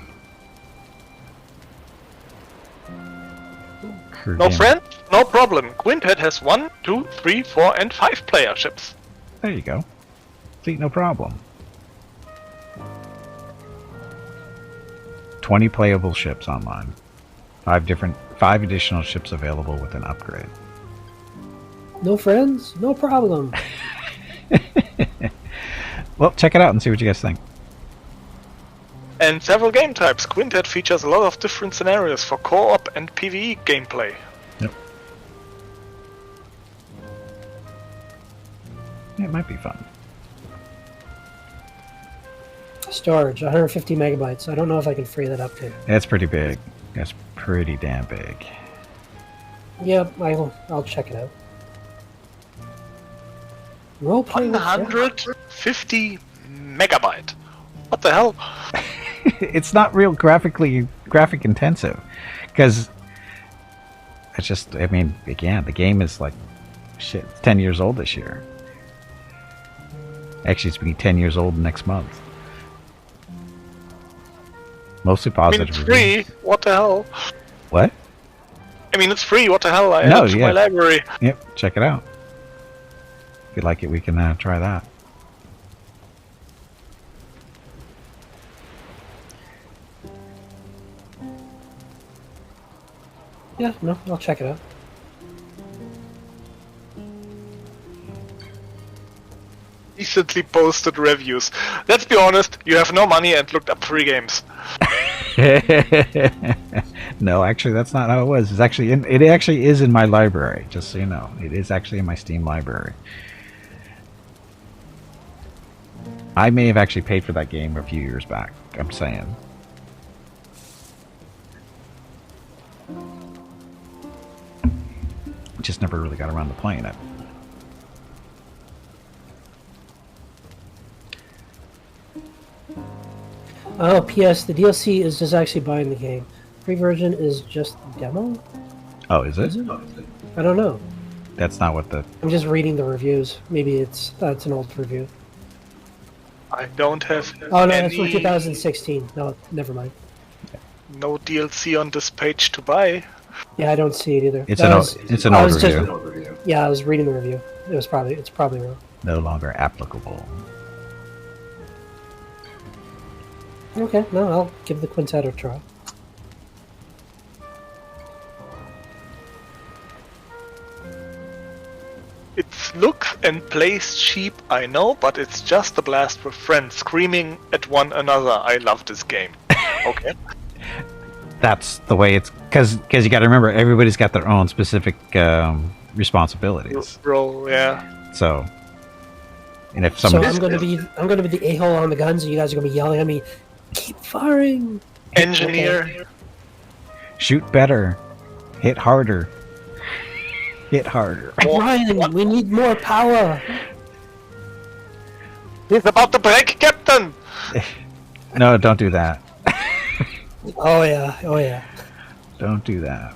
No friend? No problem. Quintet has 1, 2, 3, 4, and 5 player ships. There you go. See, no problem. 20 playable ships online. 5 additional ships available with an upgrade. No friends? No problem. Well, check it out and see what you guys think. And several game types. Quintet features a lot of different scenarios for co-op and PvE gameplay. Yep. Yeah, it might be fun. Storage, 150 megabytes. I don't know if I can free that up to. That's pretty big. That's pretty damn big. Yep, I'll check it out. Role playing. 150 megabyte. What the hell? It's not real graphic intensive, because it's just, I mean, again, the game is like, shit, it's 10 years old this year. Actually, it's being 10 years old next month. Mostly positive. It's free. What the hell? What? I mean, it's free. What the hell? I No, added to yeah. my library. Yep, check it out. If you like it, we can try that. Yeah, no, I'll check it out. Recently posted reviews. Let's be honest, you have no money and looked up free games. No, actually, that's not how it was. It's actually it actually is in my library, just so you know. It is actually in my Steam library. I may have actually paid for that game a few years back. I'm saying. Just never really got around to playing it. Oh, P.S. The DLC is just actually buying the game. Free version is just demo? Oh, is it? Is it? I don't know. That's not what the... I'm just reading the reviews. Maybe that's an old review. I don't have Oh no, that's from 2016. No, never mind. no DLC on this page to buy. Yeah, I don't see it either. It's That an was- it's an I old was just- review. Yeah, I was reading the review. It's probably wrong. No longer applicable. Okay, no, I'll give the Quintet a try. It looks and plays cheap, I know, but it's just a blast with friends screaming at one another. I love this game. Okay. That's the way it's... Because you got to remember, everybody's got their own specific responsibilities. Bro, yeah. So... And if So somebody... I'm gonna be the a-hole on the guns, and you guys are gonna be yelling at me. Keep firing. Engineer. Shoot better. Hit harder. Hit harder. Ryan, we need more power. He's about to break, Captain! No, don't do that. Oh yeah. Don't do that.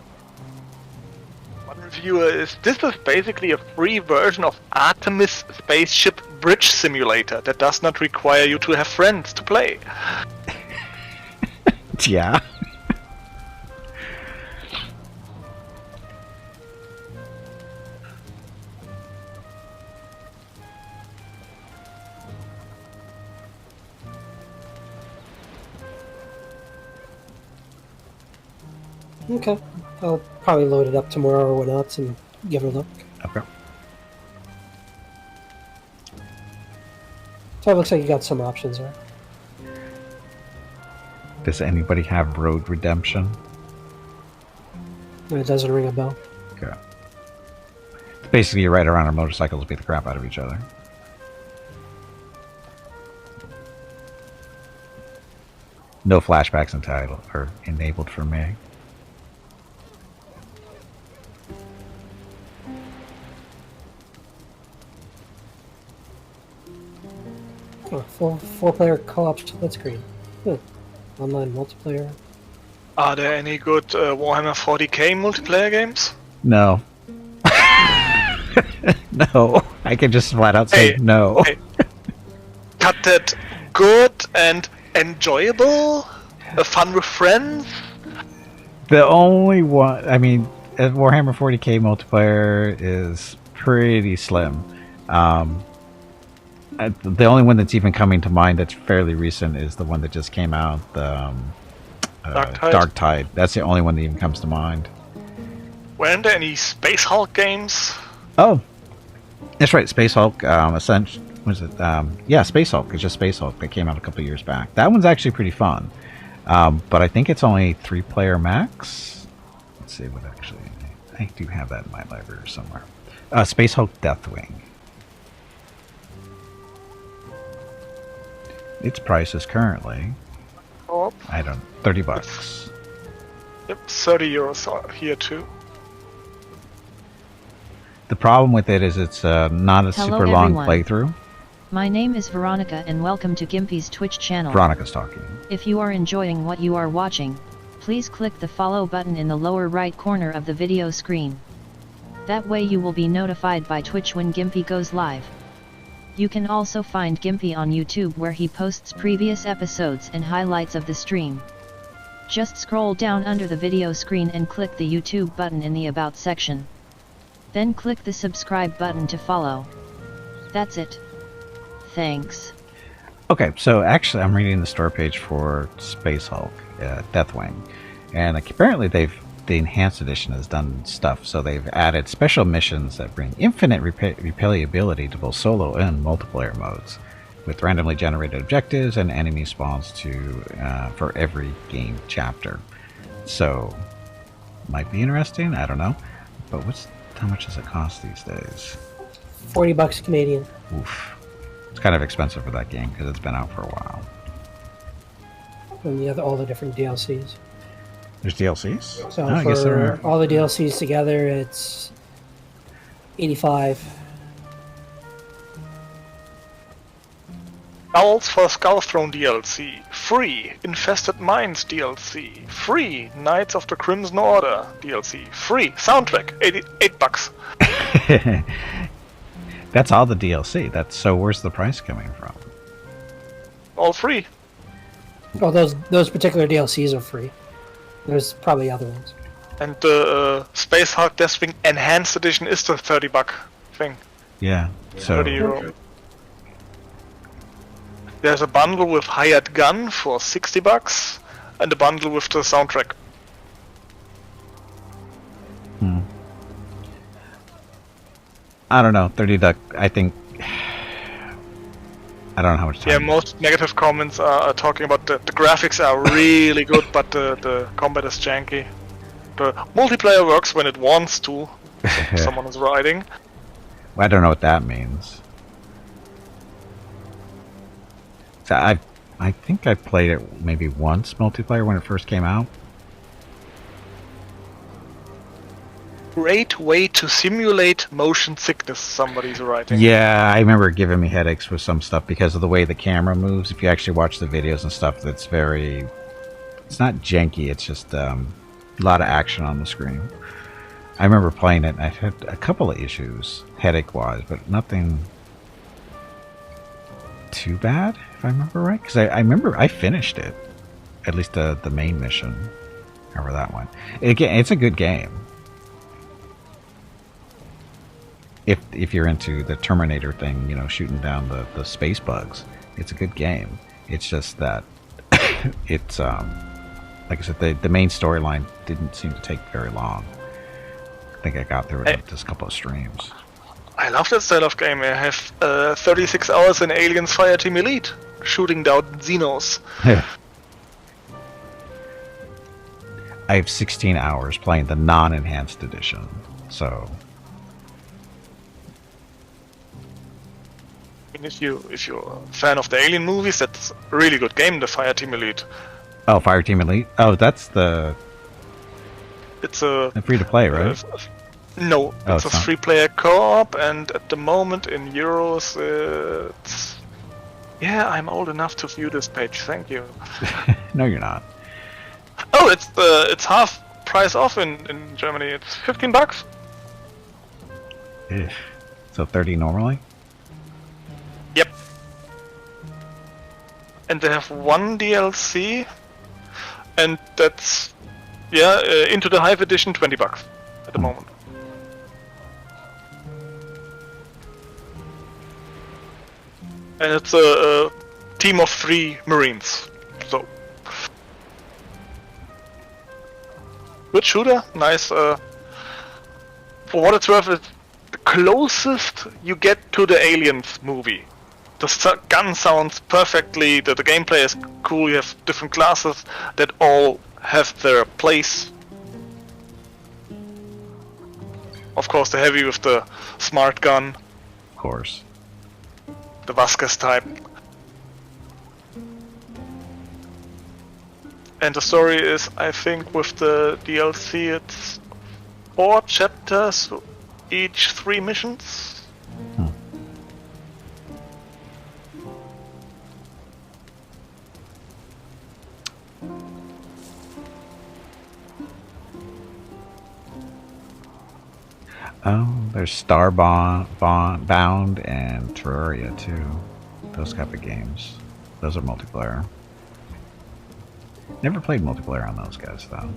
One reviewer is, this is basically a free version of Artemis Spaceship Bridge Simulator that does not require you to have friends to play. Yeah. Okay. I'll probably load it up tomorrow or whatnot and give it a look. Okay. So it looks like you got some options there. Does anybody have Road Redemption? It doesn't ring a bell. Okay. Basically, you ride around on motorcycles, beat the crap out of each other. No flashbacks entitled or enabled for me. Oh, four-player co-op split screen. Huh. Online multiplayer. Are there any good Warhammer 40k multiplayer games? No. No. I can just flat out say Hey, no. hey. Cut that good and enjoyable? Fun with friends? The only one, I mean, Warhammer 40k multiplayer is pretty slim. The only one that's even coming to mind that's fairly recent is the one that just came out, the Dark Tide. That's the only one that even comes to mind. Weren't there any Space Hulk games? Oh, that's right, Space Hulk. Essentially, was it? Yeah, Space Hulk. It's just Space Hulk that came out a couple years back. That one's actually pretty fun, but I think it's only 3-player max. Let's see what actually. I do have that in my library somewhere. Space Hulk Deathwing. Its price is currently, Oh, I don't, $30. yep, 30 euros are here too. The problem with it is it's not a Hello, super long everyone. playthrough. My name is Veronica and welcome to Gimpy's Twitch channel. Veronica's talking. If you are enjoying what you are watching, please click the follow button in the lower right corner of the video screen. That way you will be notified by Twitch when Gimpy goes live. You can also find Gimpy on YouTube where he posts previous episodes and highlights of the stream. Just scroll down under the video screen and click the YouTube button in the About section. Then click the subscribe button to follow. That's it. Thanks. Okay, so actually I'm reading the store page for Space Hulk, Deathwing, and apparently the Enhanced Edition has done stuff, so they've added special missions that bring infinite replayability to both solo and multiplayer modes, with randomly generated objectives and enemy spawns for every game chapter. So, might be interesting, I don't know, but how much does it cost these days? $40 Canadian. Oof. It's kind of expensive for that game because it's been out for a while. And all the different DLCs. There's DLCs? So Oh, I guess there for are. all the DLCs together, it's $85. Owls for Skull Throne DLC, free. Infested Mines DLC, free. Knights of the Crimson Order DLC, free. Soundtrack, $8. That's all the DLC. So where's the price coming from? All free. Well, those particular DLCs are free. There's probably other ones. And the Space Hulk Deathwing Enhanced Edition is the $30 thing. Yeah. So 30 euro. There's a bundle with Hired Gun for $60 and a bundle with the soundtrack. I don't know. $30. I think. I don't know how much time. Yeah, most negative comments are talking about the graphics are really good, but the combat is janky. The multiplayer works when it wants to. Someone is riding. I don't know what that means. So I think I played it maybe once multiplayer when it first came out. Great way to simulate motion sickness, somebody's writing. Yeah, I remember it giving me headaches with some stuff because of the way the camera moves. If you actually watch the videos and stuff, it's not janky, it's just a lot of action on the screen. I remember playing it and I had a couple of issues, headache-wise, but nothing too bad, if I remember right. Because I remember I finished it, at least the main mission, however that one. Again, it's a good game. If you're into the Terminator thing, you know, shooting down the space bugs, it's a good game. It's just that it's like I said, the main storyline didn't seem to take very long. I think I got through it in just a couple of streams. I love that style of game. I have 36 hours in Aliens Fireteam Elite, shooting down Xenos. I have 16 hours playing the non-enhanced edition, so... And if you're a fan of the Alien movies, that's a really good game, the Fireteam Elite. Oh, Fireteam Elite? Oh, that's It's a free-to-play, right? No, Oh, it's a it's not. free-player co-op, and at the moment in euros, it's... Yeah, I'm old enough to view this page. Thank you. No, you're not. Oh, it's half price off in Germany. It's $15. Ugh. So 30 normally? Yep. And they have one DLC, and that's Into the Hive edition, $20 at the moment. And it's a team of 3 Marines. So good shooter, nice. For what it's worth, it's the closest you get to the Aliens movie. The gun sounds perfectly, the gameplay is cool, you have different classes that all have their place. Of course, the heavy with the smart gun, Of course. the Vasquez type. And the story is, I think, with the DLC, it's 4 chapters, each 3 missions. Oh, there's Starbound and Terraria too. Those type of games. Those are multiplayer. Never played multiplayer on those guys though.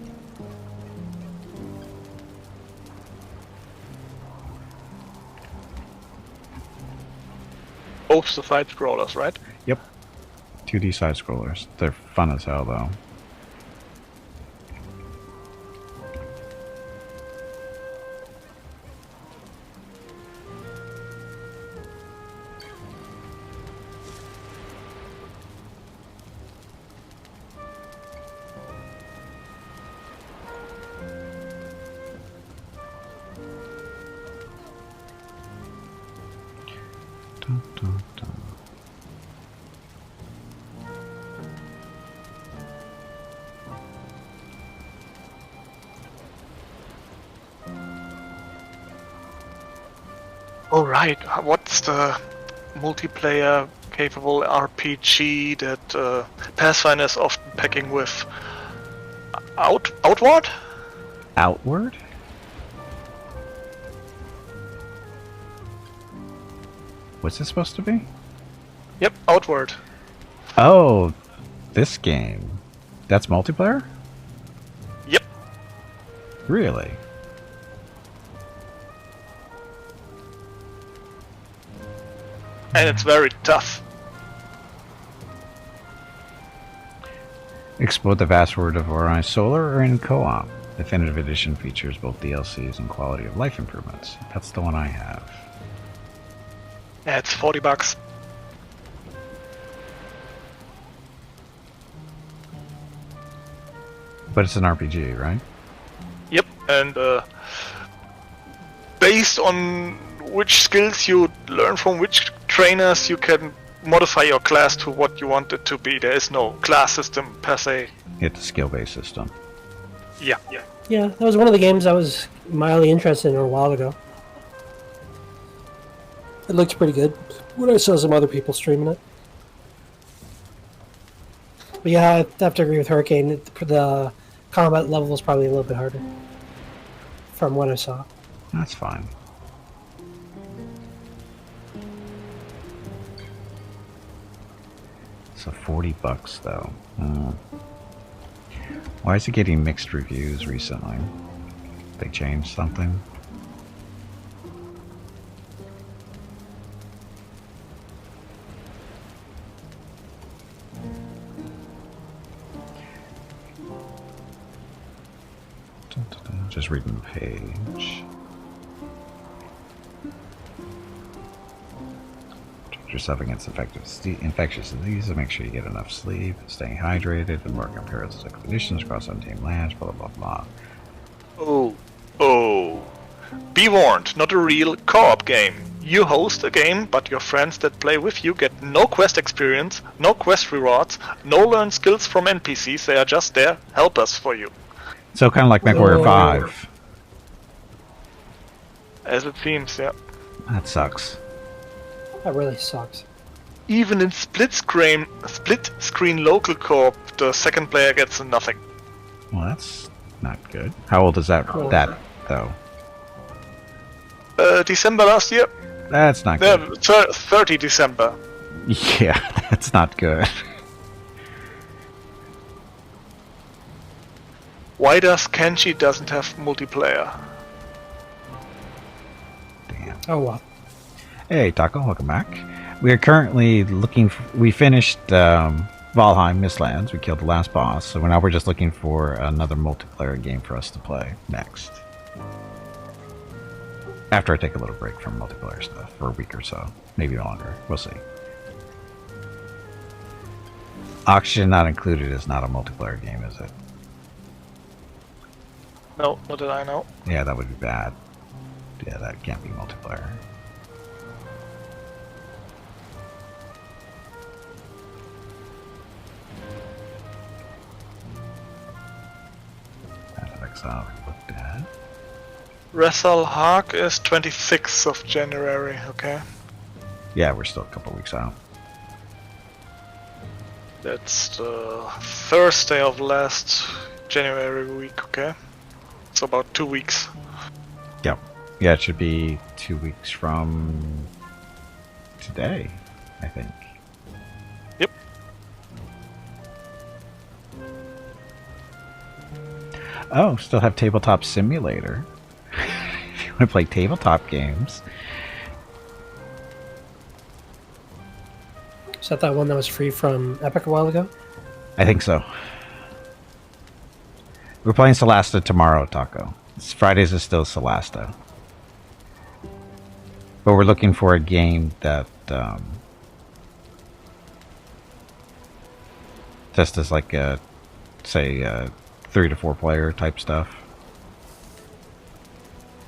Both the side scrollers, right? Yep. 2D side scrollers. They're fun as hell though. Dun, dun, dun. Alright, what's the multiplayer capable RPG that Pathfinder is often packing with? Outward? Outward? What's this supposed to be? Yep, Outward. Oh, this game. That's multiplayer? Yep. Really? And it's very tough. Explore the vast world of Orion Solar or in co-op. Definitive Edition features both DLCs and quality of life improvements. That's the one I have. Yeah, it's $40. But it's an RPG, right? Yep, and based on which skills you learn from which trainers, you can modify your class to what you want it to be. There is no class system per se. It's a skill-based system. Yeah. Yeah, that was one of the games I was mildly interested in a while ago. It looked pretty good when I saw some other people streaming it. But yeah, I have to agree with Hurricane. The combat level was probably a little bit harder from what I saw. That's fine. So $40 though. Why is it getting mixed reviews recently? They changed something? just reading the page. Protect yourself against infectious diseases. Make sure you get enough sleep. Staying hydrated and work on parasitic conditions across untamed lands. Blah blah blah. Oh. Be warned, not a real co-op game. You host a game, but your friends that play with you get no quest experience, no quest rewards, no learned skills from NPCs. They are just there, helpers for you. So kind of like MechWarrior 5. As it seems, yeah. That sucks. That really sucks. Even in split screen local co-op, the second player gets nothing. Well, that's not good. How old is that though? December last year. That's not good. 30 December. Yeah, that's not good. Why does Kenshi doesn't have multiplayer? Damn. Oh well. Hey, Taco, welcome back. We are currently looking we finished Valheim Mistlands. We killed the last boss, so now we're just looking for another multiplayer game for us to play next. After I take a little break from multiplayer stuff for a week or so. Maybe longer. We'll see. Oxygen Not Included is not a multiplayer game, is it? No, not that I know. Yeah, that would be bad. Yeah, that can't be multiplayer. Exile we looked at. Wrestle Hawk is 26th of January, okay? Yeah, we're still a couple weeks out. That's the Thursday of last January week, okay? It's about 2 weeks. Yep. Yeah, it should be 2 weeks from today, I think. Yep. Oh, still have Tabletop Simulator. If you want to play tabletop games. Is that one that was free from Epic a while ago? I think so. We're playing Solasta tomorrow, Taco. Fridays is still Solasta. But we're looking for a game that just as like a, say, 3 to 4 player type stuff.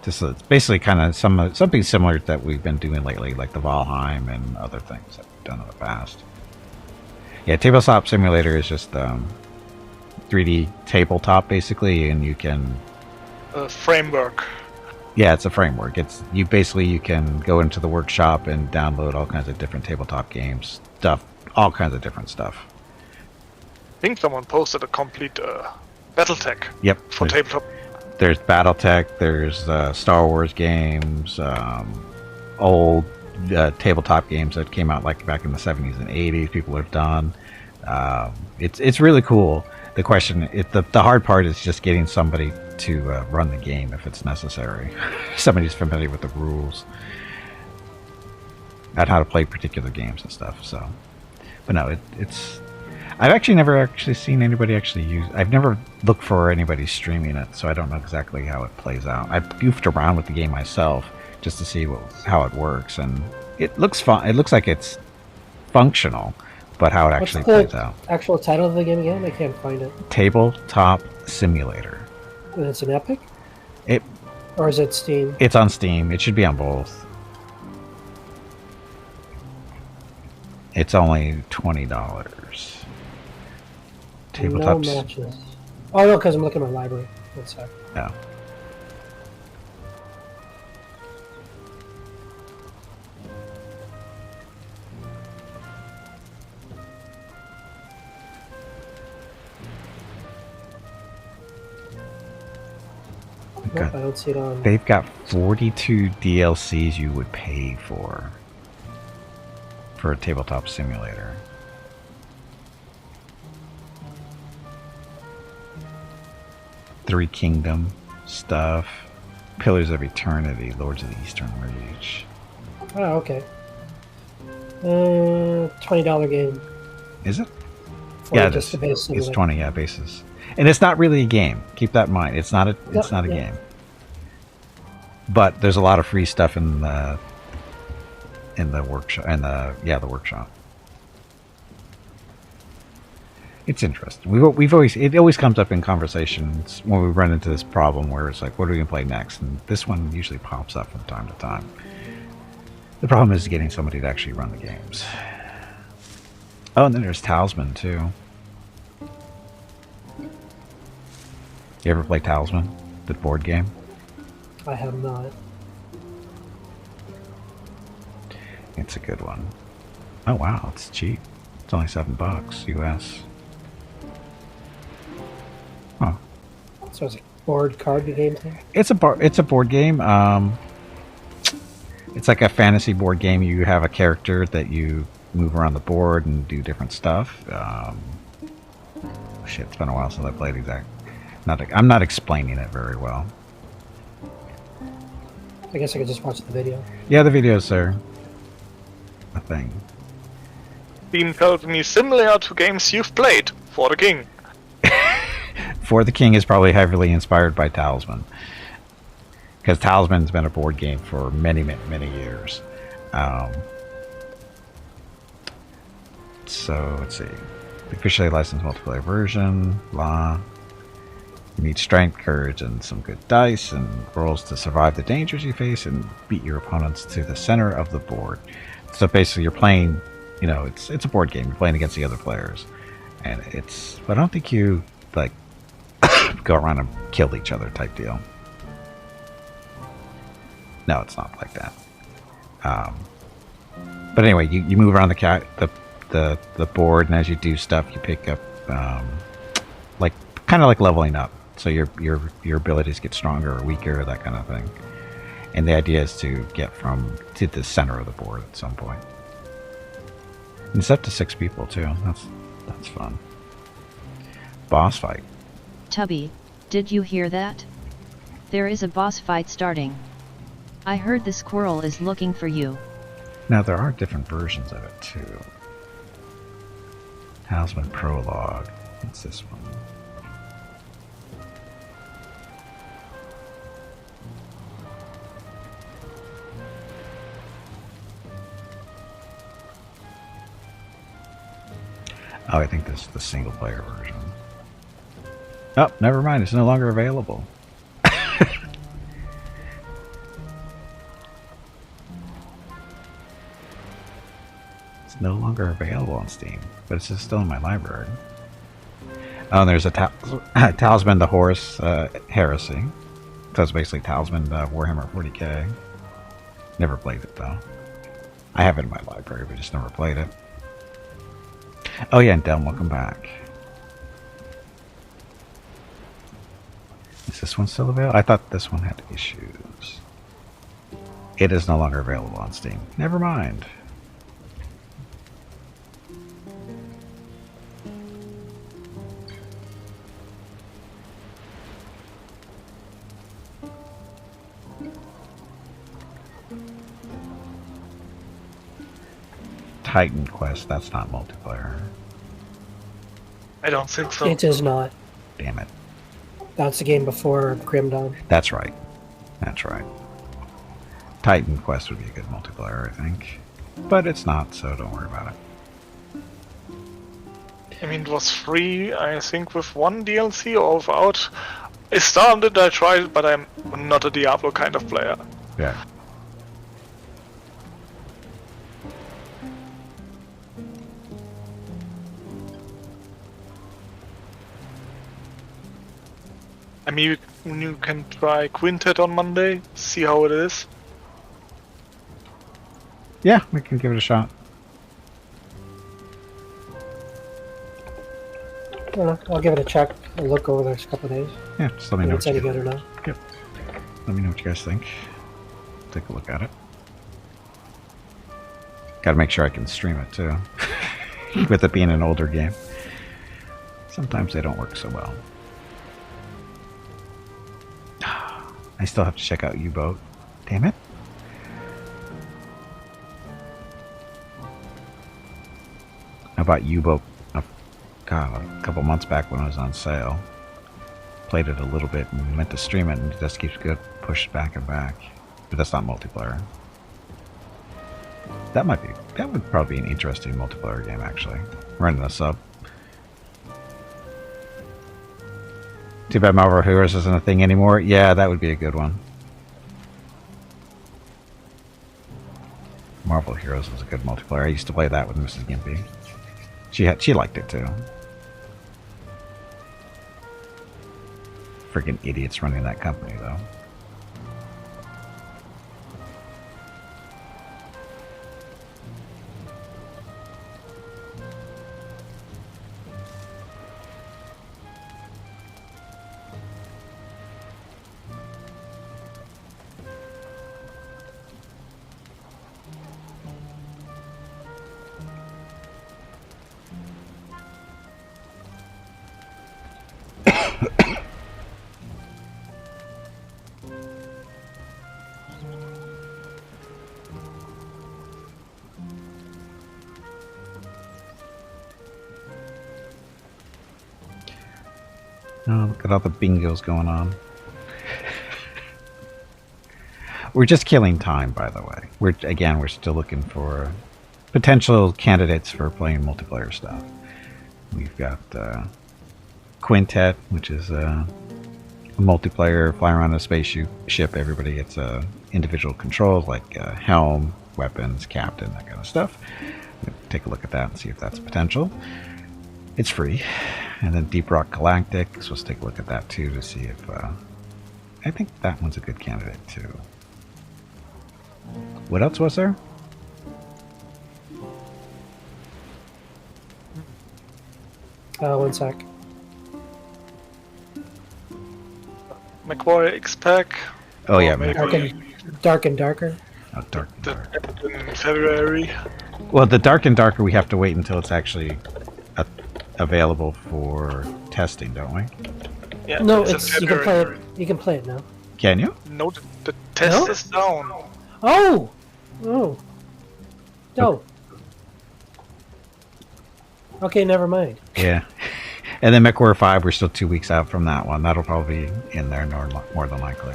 Just it's basically kind of something similar that we've been doing lately, like the Valheim and other things that we've done in the past. Yeah, Tabletop Simulator is just 3D tabletop basically, and you can Framework. Yeah, it's a framework. You can go into the workshop and download all kinds of different tabletop games, all kinds of different stuff. I think someone posted a complete BattleTech. Yep. For tabletop. There's BattleTech. There's Star Wars games, old tabletop games that came out like back in the 70s and 80s. People have done. It's really cool. The question, the hard part is just getting somebody to run the game if it's necessary. Somebody's familiar with the rules and how to play particular games and stuff. So, but no, it's. I've actually never seen anybody use. I've never looked for anybody streaming it, so I don't know exactly how it plays out. I've goofed around with the game myself just to see how it works, and it looks fun. It looks like it's functional, but how it actually plays out. Actual title of the game again? I can't find it. Tabletop Simulator. And it's an Epic? It. Or is it Steam? It's on Steam. It should be on both. It's only $20. No matches. Oh no, because I'm looking at my library. One sec. Yeah. Nope, I don't see it on. They've got 42 DLCs you would pay for a tabletop simulator. Three Kingdom stuff, Pillars of Eternity, Lords of the Eastern Reach. Oh, okay. $20 game. Is it? For Yeah, just the base it's 20. Yeah, bases. And it's not really a game. Keep that in mind. It's not a Yep. game. But there's a lot of free stuff in the workshop the workshop. It's interesting. It always comes up in conversations when we run into this problem where it's like, what are we gonna play next? And this one usually pops up from time to time. The problem is getting somebody to actually run the games. Oh, and then there's Talisman too. You ever play Talisman, the board game? I have not. It's a good one. Oh wow, it's cheap. It's only $7 US. Huh. So it's a board card game thing? It's a board game. It's like a fantasy board game. You have a character that you move around the board and do different stuff. Shit, it's been a while since I played I'm not explaining it very well. I guess I could just watch the video. Yeah, the videos are a thing. Beam told me similar to games you've played for the King. For the King is probably heavily inspired by Talisman. Because Talisman's been a board game for many, many, many years. So, let's see. The officially licensed multiplayer version, blah. You need strength, courage, and some good dice, and rolls to survive the dangers you face and beat your opponents to the center of the board. So basically you're playing, it's a board game. You're playing against the other players. And but I don't think you, like, go around and kill each other type deal. No, it's not like that. But anyway, you move around the board, and as you do stuff, you pick up, kind of like leveling up. So your abilities get stronger or weaker, that kind of thing. And the idea is to get to the center of the board at some point. And it's up to 6 people too. That's fun. Boss fight. Tubby, did you hear that? There is a boss fight starting. I heard the squirrel is looking for you. Now there are different versions of it too. Talisman Prologue. What's this one? Oh, I think this is the single player version. Oh, never mind. It's no longer available. It's no longer available on Steam, but it's just still in my library. Oh, and there's a Talisman the Horus Heresy. So it's basically Talisman Warhammer 40k. Never played it though. I have it in my library, but just never played it. Oh yeah, and Del, welcome back. Is this one still available? I thought this one had issues. It is no longer available on Steam. Never mind. Titan Quest, that's not multiplayer. I don't think so. It is not. Damn it. That's the game before Grim Dawn. That's right. That's right. Titan Quest would be a good multiplayer, I think. But it's not, so don't worry about it. I mean, it was free, I think, with one DLC or without. I started, I tried it, but I'm not a Diablo kind of player. Yeah. I mean, you can try Quintet on Monday, see how it is. Yeah, we can give it a shot. I'll give it a check. I'll look over the next couple of days. Yeah, just let me If know it's what any you good or not. Yep. Let me know what you guys think. Take a look at it. Gotta make sure I can stream it too. With it being an older game. Sometimes they don't work so well. I still have to check out U-Boat. Damn it. I bought U-Boat a couple months back when it was on sale. played it a little bit and meant to stream it, and it just keeps getting pushed back and back. But that's not multiplayer. That would probably be an interesting multiplayer game, actually. Running this up. Too bad Marvel Heroes isn't a thing anymore. Yeah, that would be a good one. Marvel Heroes was a good multiplayer. I used to play that with Mrs. Gimpy. She liked it too. Freaking idiots running that company, though. Oh, look at all the bingos going on. We're just killing time, by the way. We're still looking for potential candidates for playing multiplayer stuff. We've got Quintet, which is a multiplayer, fly around a spaceship. Everybody gets individual controls like helm, weapons, captain, that kind of stuff. We'll take a look at that and see if that's potential. It's free. And then Deep Rock Galactic, so let's take a look at that too to see if I think that one's a good candidate too. What else was there? One sec. Macquarie X-Pack. Oh yeah, maybe Dark and Darker. Oh, Dark and Dark. in February. Well, the Dark and Darker we have to wait until it's actually available for testing, don't we? Yeah, No, in it's you can play it. February. You can play it now. Can you? No, the test No? is down. Oh, oh, no. Okay, never mind. Yeah. And then MechWarrior 5, we're still 2 weeks out from that one. That'll probably be in there more than likely.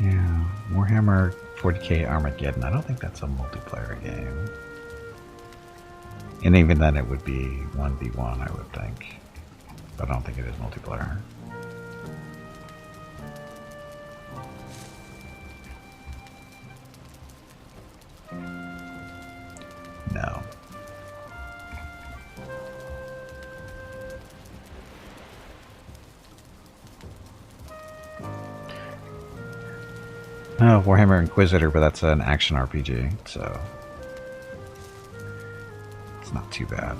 Yeah, Warhammer 40k Armageddon. I don't think that's a multiplayer game. And even then it would be 1v1, I would think. But I don't think it is multiplayer. No. Oh, Warhammer Inquisitor, but that's an action RPG, so it's not too bad.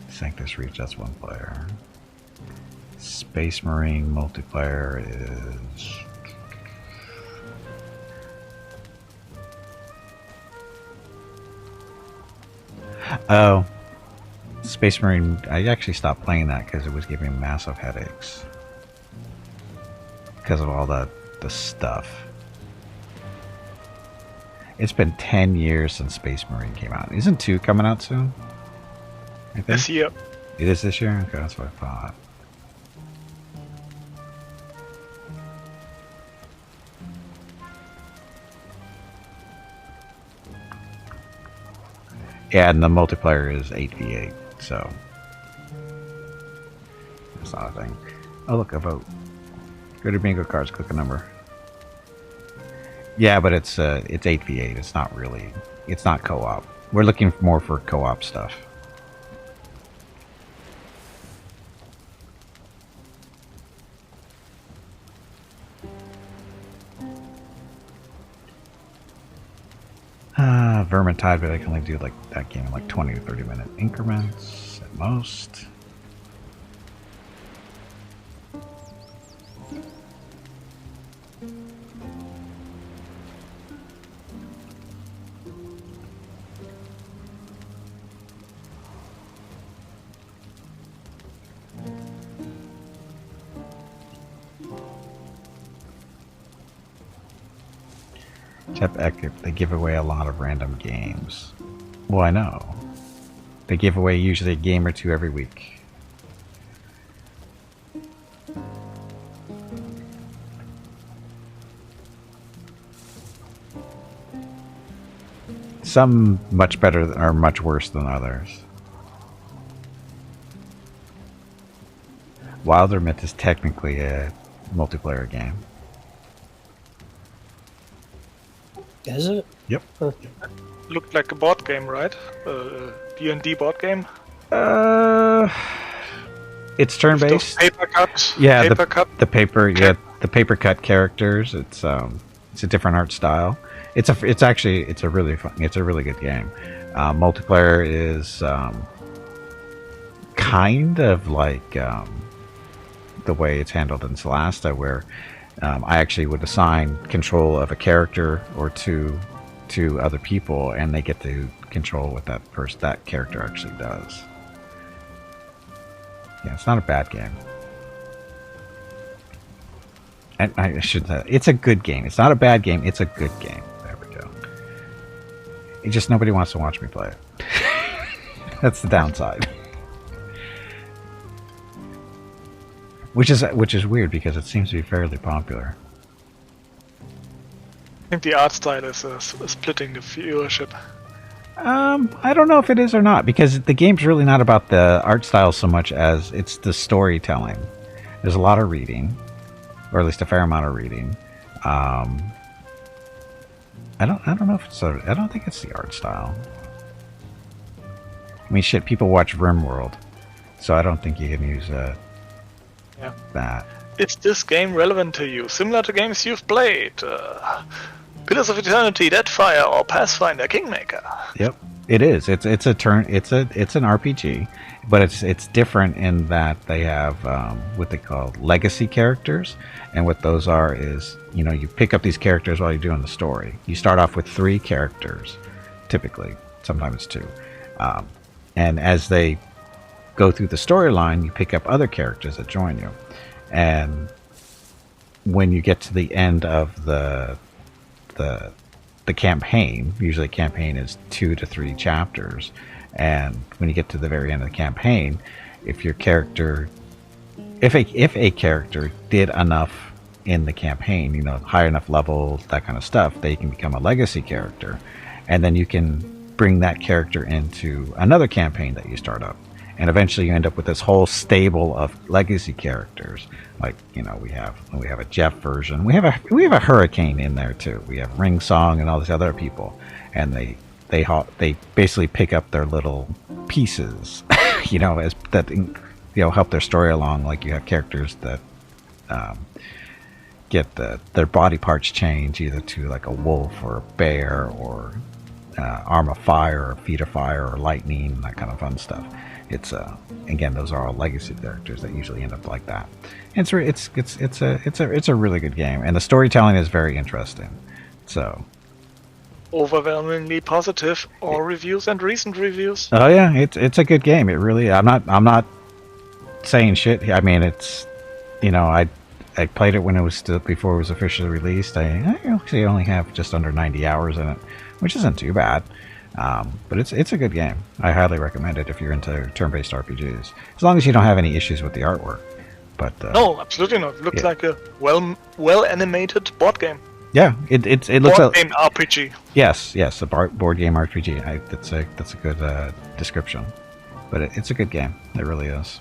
Sanctus Reach, that's one player. Space Marine multiplayer is... Oh, Space Marine, I actually stopped playing that because it was giving me massive headaches. Because of all the stuff. It's been 10 years since Space Marine came out. Isn't 2 coming out soon? I think? This year. It is this year? Okay, that's what I thought. Yeah, and the multiplayer is 8v8, so that's not a thing. Oh, look, a vote. Go to bingo cards, click a number. Yeah, but it's 8v8. It's not really. It's not co-op. We're looking more for co-op stuff. Vermintide, but I can only do like that game in like 20 to 30 minute increments at most. Jeff Eckert, they give away a lot of random games. Well, I know. They give away usually a game or two every week. Some much better or much worse than others. Wilder Myth is technically a multiplayer game. Is it? Yep. Huh. Looked like a board game, right? D&D board game. It's turn-based. Paper cut. Yeah, Paper cut. the paper. Yeah, the paper cut characters. It's a different art style. It's a really fun. It's a really good game. Multiplayer is kind of like the way it's handled in Solasta, where I actually would assign control of a character or two to other people, and they get to control what that character actually does. Yeah, it's not a bad game. And I should say, it's a good game. It's not a bad game. It's a good game. There we go. It just nobody wants to watch me play it. That's the downside. Which is weird because it seems to be fairly popular. I think the art style is splitting the viewership. I don't know if it is or not, because the game's really not about the art style so much as it's the storytelling. There's a lot of reading, or at least a fair amount of reading. I don't know if I don't think it's the art style. I mean, shit, people watch RimWorld, so I don't think you can use that. Is this game relevant to you? Similar to games you've played? Pillars of Eternity, Deadfire, or Pathfinder Kingmaker? Yep, it is. It's an RPG, but it's different in that they have what they call legacy characters, and what those are is, you pick up these characters while you're doing the story. You start off with 3 characters, typically. Sometimes it's 2, and as they go through the storyline, you pick up other characters that join you, and when you get to the end of the campaign, usually a campaign is 2 to 3 chapters, and when you get to the very end of the campaign, if a character did enough in the campaign, high enough level, that kind of stuff, they can become a legacy character, and then you can bring that character into another campaign that you start up, and eventually you end up with this whole stable of legacy characters. Like, we have a Jeff version. We have a Hurricane in there too. We have Ring Song and all these other people, and they basically pick up their little pieces, as that help their story along. Like, you have characters that get their body parts change either to like a wolf or a bear or arm of fire or feet of fire or lightning, that kind of fun stuff. It's again, those are all legacy characters that usually end up like that. It's a really good game, and the storytelling is very interesting. So Overwhelmingly positive, all reviews and recent reviews. oh yeah, it's a good game. It really. I'm not saying shit. I mean, it's I played it when it was still before it was officially released. I actually only have just under 90 hours in it, which isn't too bad. But it's a good game. I highly recommend it if you're into turn-based RPGs, as long as you don't have any issues with the artwork. But no, absolutely not. It looks like a well animated board game. Yeah, it looks board game RPG. Yes, a board game RPG. That's a good description. But it's a good game. It really is.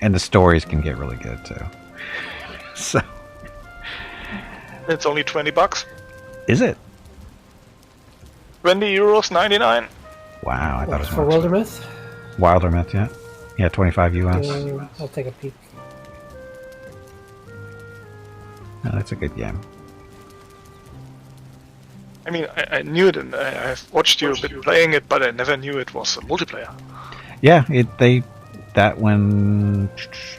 And the stories can get really good too. So it's only $20. Is it? €20.99. Wow, I thought it was for more Wilder expensive. Myth. Wilder Myth, yeah. Yeah, 25 US. I'll take a peek. No, that's a good game. I mean, I knew it, and I've watched you playing it, but I never knew it was a multiplayer. Yeah, that one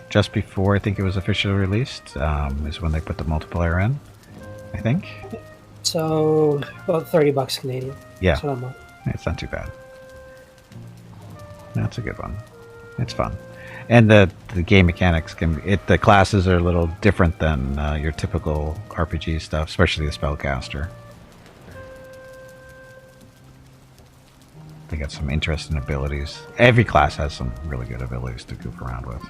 just before I think it was officially released is when they put the multiplayer in, I think. So about $30 Canadian. Yeah, That's what I'm on. it's not too bad. That's a good one. It's fun, and the game mechanics the classes are a little different than your typical RPG stuff, especially the spellcaster. got some interesting abilities. Every class has some really good abilities to goof around with.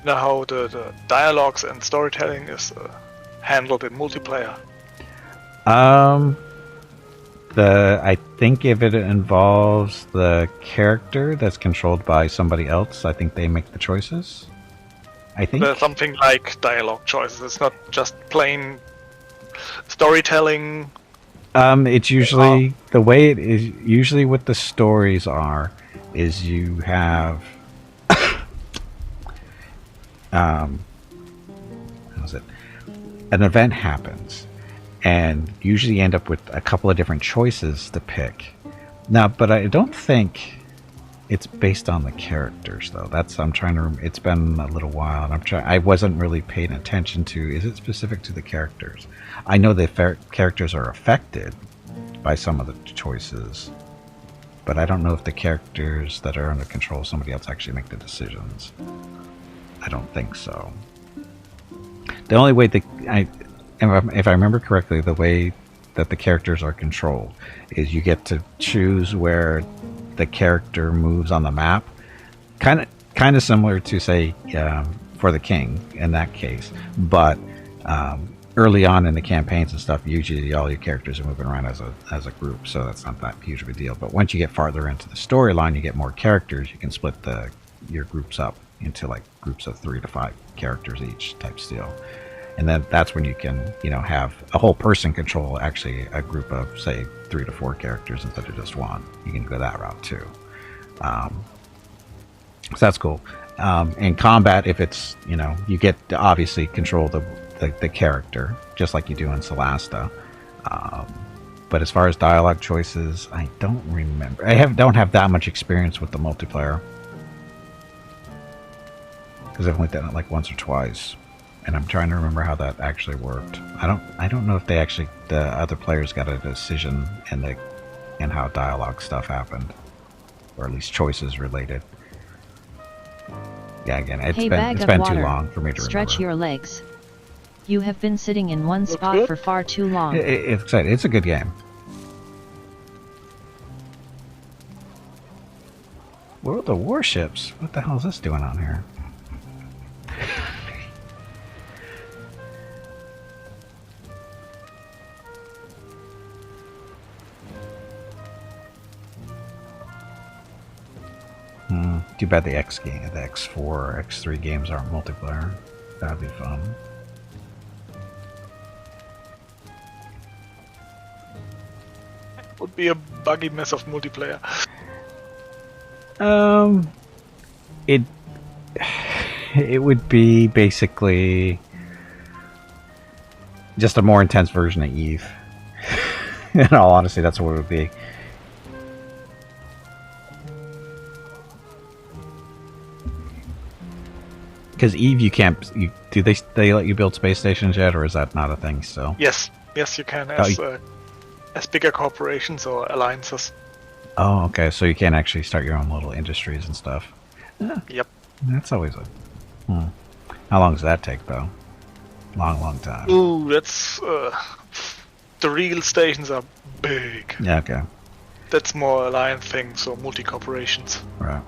You know how the dialogues and storytelling is handled in multiplayer? I think if it involves the character that's controlled by somebody else, I think they make the choices. I think There's something like dialogue choices. It's not just plain storytelling. it's usually the way it is. Usually, what the stories are is you have how's it? An event happens, and usually you end up with a couple of different choices to pick. Now, but I don't think it's based on the characters, though. I'm trying to. It's been a little while, and I wasn't really paying attention to. Is it specific to the characters? I know the characters are affected by some of the choices, but I don't know if the characters that are under control of somebody else actually make the decisions. I don't think so. The only way if I remember correctly, the way that the characters are controlled is you get to choose where the character moves on the map. Kind of similar to, say, for the king in that case. But early on in the campaigns and stuff, usually all your characters are moving around as a group, so that's not that huge of a deal. But once you get farther into the storyline, you get more characters. You can split your groups up into like groups of 3 to 5 characters each type deal. And then that's when you can, have a whole person control actually a group of, say, 3 to 4 characters instead of just one. You can go that route too. So that's cool. In combat, if it's, you get to obviously control the character, just like you do in Solasta. But as far as dialogue choices, I don't remember. Don't have that much experience with the multiplayer. Because I've only done it like once or twice. And I'm trying to remember how that actually worked. I don't know if the other players got a decision in how dialogue stuff happened, or at least choices related. Yeah, again, it's been too long for me to Stretch remember. your legs. You have been sitting in one Looks spot good. for far too long. It's a good game. What are the warships? What the hell is this doing on here? Too bad the X4 or X3 games aren't multiplayer. That'd be fun. Would be a buggy mess of multiplayer. It would be basically just a more intense version of Eve. In all honesty, that's what it would be. Because Eve, you can't. Do they let you build space stations yet, or is that not a thing still? Yes, you can as bigger corporations or alliances. Oh, okay. So you can't actually start your own little industries and stuff. Yep. That's always a. How long does that take, though? Long time. Ooh, that's the real stations are big. Yeah. Okay. That's more alliance things or multi corporations. Right.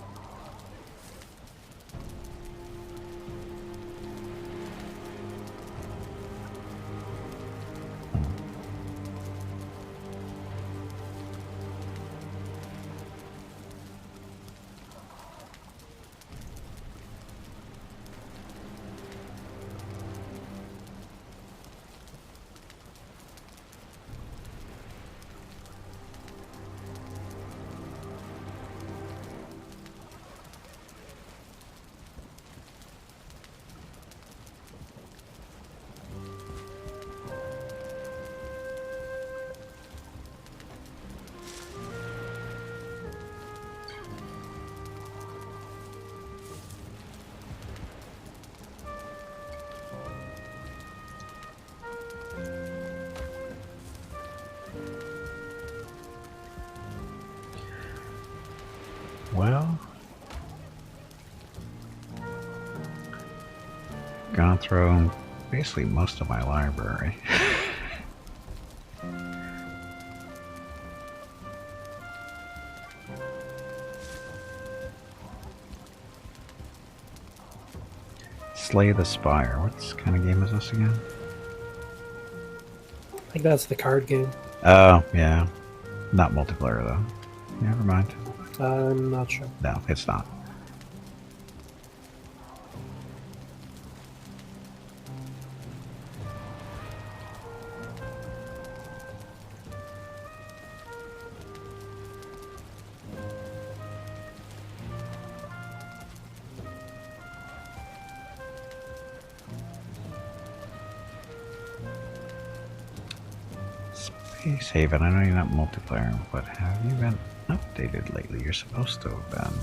Well, gone through basically most of my library. Slay the Spire. What kind of game is this again? I think that's the card game. Oh, yeah. Not multiplayer, though. Never mind. I'm not sure. No, it's not. Space Haven, I know you're not multiplayer, but have you been updated lately? You're supposed to have been.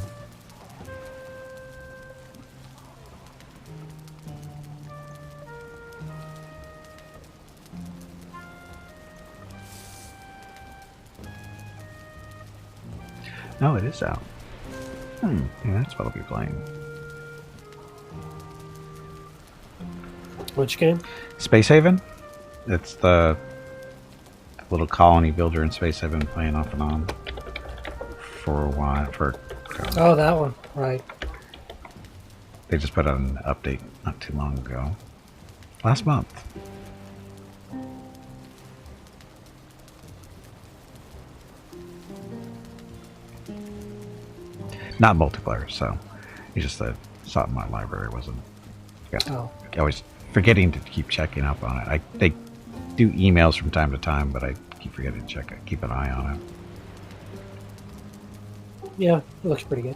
No, it is out. Yeah, that's what I'll be playing. Which game? Space Haven? It's the little colony builder in Space Haven, playing off and on for a while. Oh, that one. Right. They just put out an update not too long ago. Last month. Not multiplayer, so it's just that saw it in my library. Wasn't. Oh. I always forgetting to keep checking up on it. They do emails from time to time, but I keep forgetting to check it. Keep an eye on it. Yeah, it looks pretty good.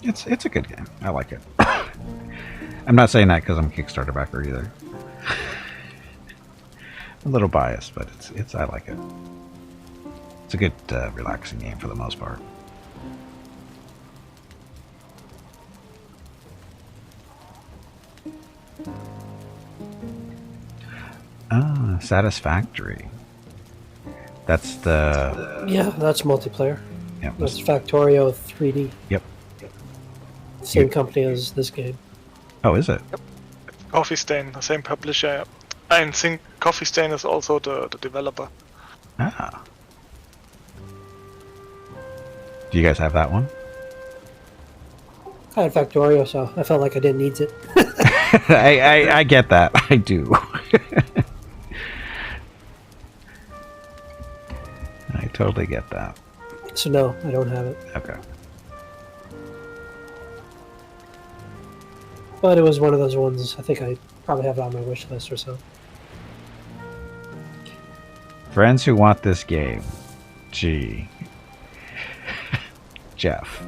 It's a good game. I like it. I'm not saying that because I'm a Kickstarter backer either. A little biased, but it's I like it. It's a good relaxing game for the most part. Ah, Satisfactory. That's the... Yeah, that's multiplayer. Yep. That's Factorio 3D. Yep. Same company as this game. Oh, is it? Coffee Stain, the same publisher. I think Coffee Stain is also the developer. Ah. Do you guys have that one? I had Factorio, so I felt like I didn't need it. I get that. I do. I totally get that. So no, I don't have it. Okay. But it was one of those ones, I think I probably have it on my wish list or so. Friends who want this game. Gee. Jeff.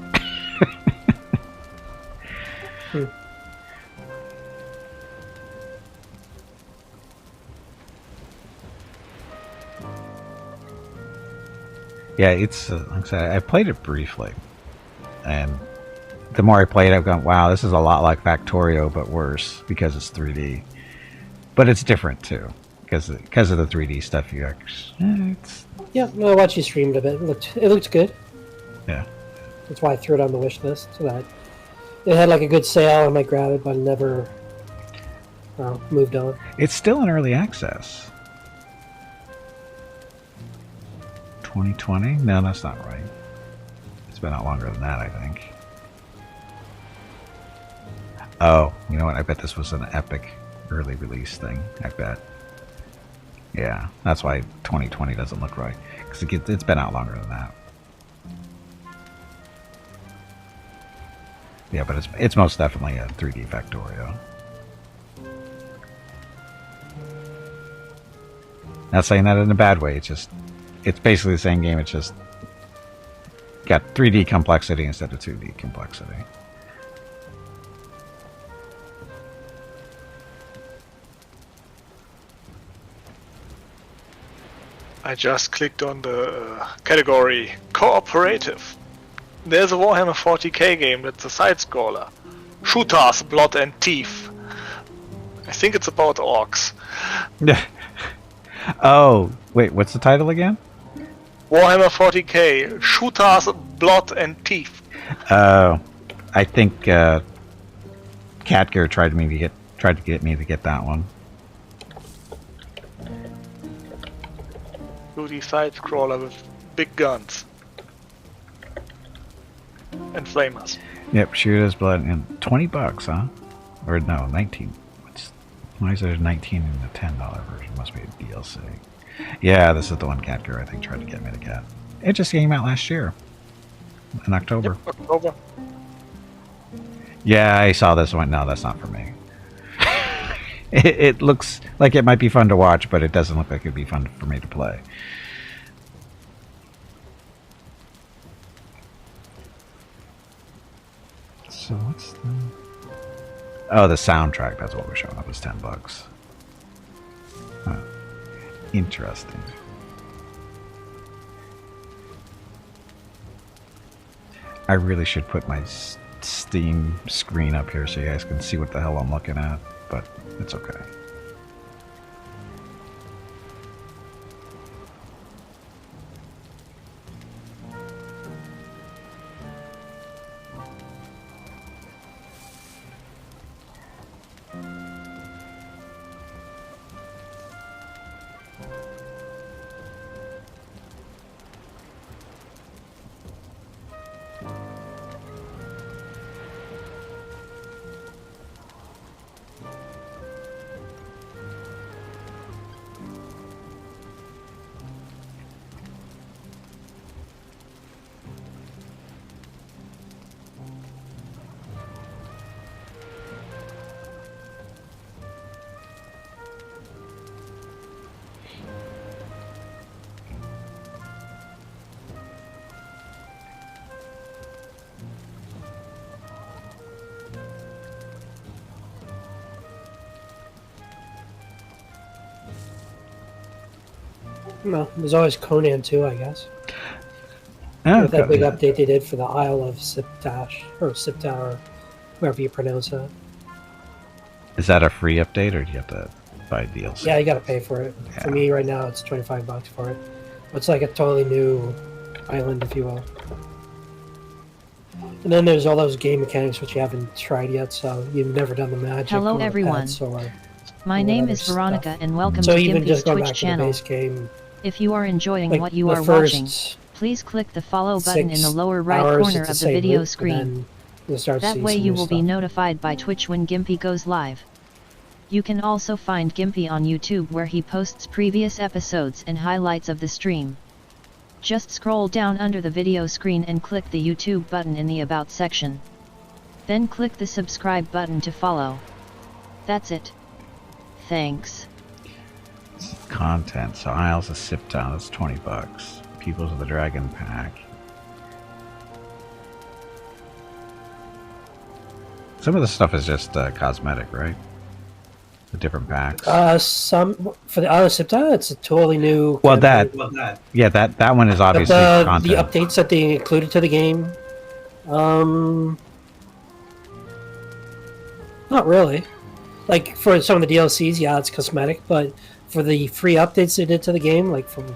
Yeah, it's like I said, I played it briefly, and the more I played, I've gone, wow, this is a lot like Factorio, but worse because it's 3D. But it's different too, because of the 3D stuff. You actually, it's Yeah, no, I watched you streamed a bit. It looked good. yeah. That's why I threw it on the wish list, so that it had like a good sale. I might grab it, but never moved on. It's still in early access. 2020? No, that's not right. It's been out longer than that, I think. Oh, you know what? I bet this was an Epic early release thing. I bet. Yeah, that's why 2020 doesn't look right. Because it's been out longer than that. Yeah, but it's most definitely a 3D Factorio. Not saying that in a bad way. It's basically the same game. It's just got 3D complexity instead of 2D complexity. I just clicked on the category Cooperative. There's a Warhammer 40k game that's a side-scroller. Shooters, Blood and Teeth. I think it's about orcs. Oh, wait, what's the title again? Warhammer 40k, Shooters, Blood and Teeth. I think Catgear tried to get me to get that one. 2D side-scroller with big guns. And flamers. Yep, shooters, blood, and $20, huh? Or no, 19. Why is there 19 in the $10 version? Must be a DLC. Yeah, this is the one Cat Girl I think tried to get me to get. It just came out last year. In October. Yep, October. Yeah, I saw this one. No, that's not for me. It looks like it might be fun to watch, but it doesn't look like it'd be fun for me to play. So what's the... Oh, the soundtrack. That's what we're showing up. It's $10. Huh. Interesting. I really should put my Steam screen up here so you guys can see what the hell I'm looking at, but it's okay. No, there's always Conan too, I guess. Oh, With that big yeah. update they did for the Isle of Siptash, or Sipta, or whoever you pronounce that. Is that a free update or do you have to buy DLC? Yeah, you gotta pay for it. Yeah. For me, right now, it's $25 for it. It's like a totally new island, if you will. And then there's all those game mechanics which you haven't tried yet, so you've never done the magic. Hello or the everyone. pets or My name whatever is Veronica stuff. and welcome So to even Gimpy's just going Twitch back to the channel. base game, If you are enjoying like what you the are watching, first please click the follow button in the 6 lower right hours, corner it's of the same video loop, screen. and then you'll start to That see way some you new will be stuff. notified by Twitch when Gimpy goes live. You can also find Gimpy on YouTube where he posts previous episodes and highlights of the stream. Just scroll down under the video screen and click the YouTube button in the About section. Then click the subscribe button to follow. That's it. Thanks. Content. So Isles of Siptown, that's $20. Peoples of the Dragon Pack. Some of the stuff is just cosmetic, right? The different packs. Some for the Isle of Sipta, it's a totally new. Well, campaign. yeah, that one is But obviously the content. updates that they included to the game, not really. Like for some of the DLCs, yeah, it's cosmetic, but for the free updates they did to the game, like from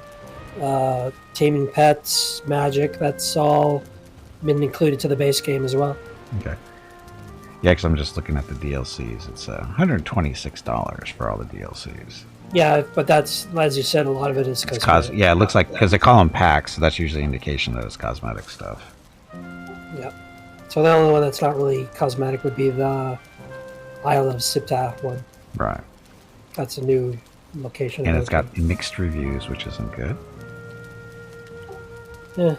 taming pets, magic, that's all been included to the base game as well. Okay. Yeah, because I'm just looking at the DLCs. It's $126 for all the DLCs. Yeah, but that's, as you said, a lot of it is It's cosmetic. yeah, it looks like, because they call them packs, so that's usually an indication that it's cosmetic stuff. Yeah. So the only one that's not really cosmetic would be the Isle of Sipta one. Right. That's a new location. And it's got mixed reviews, which isn't good. Yeah.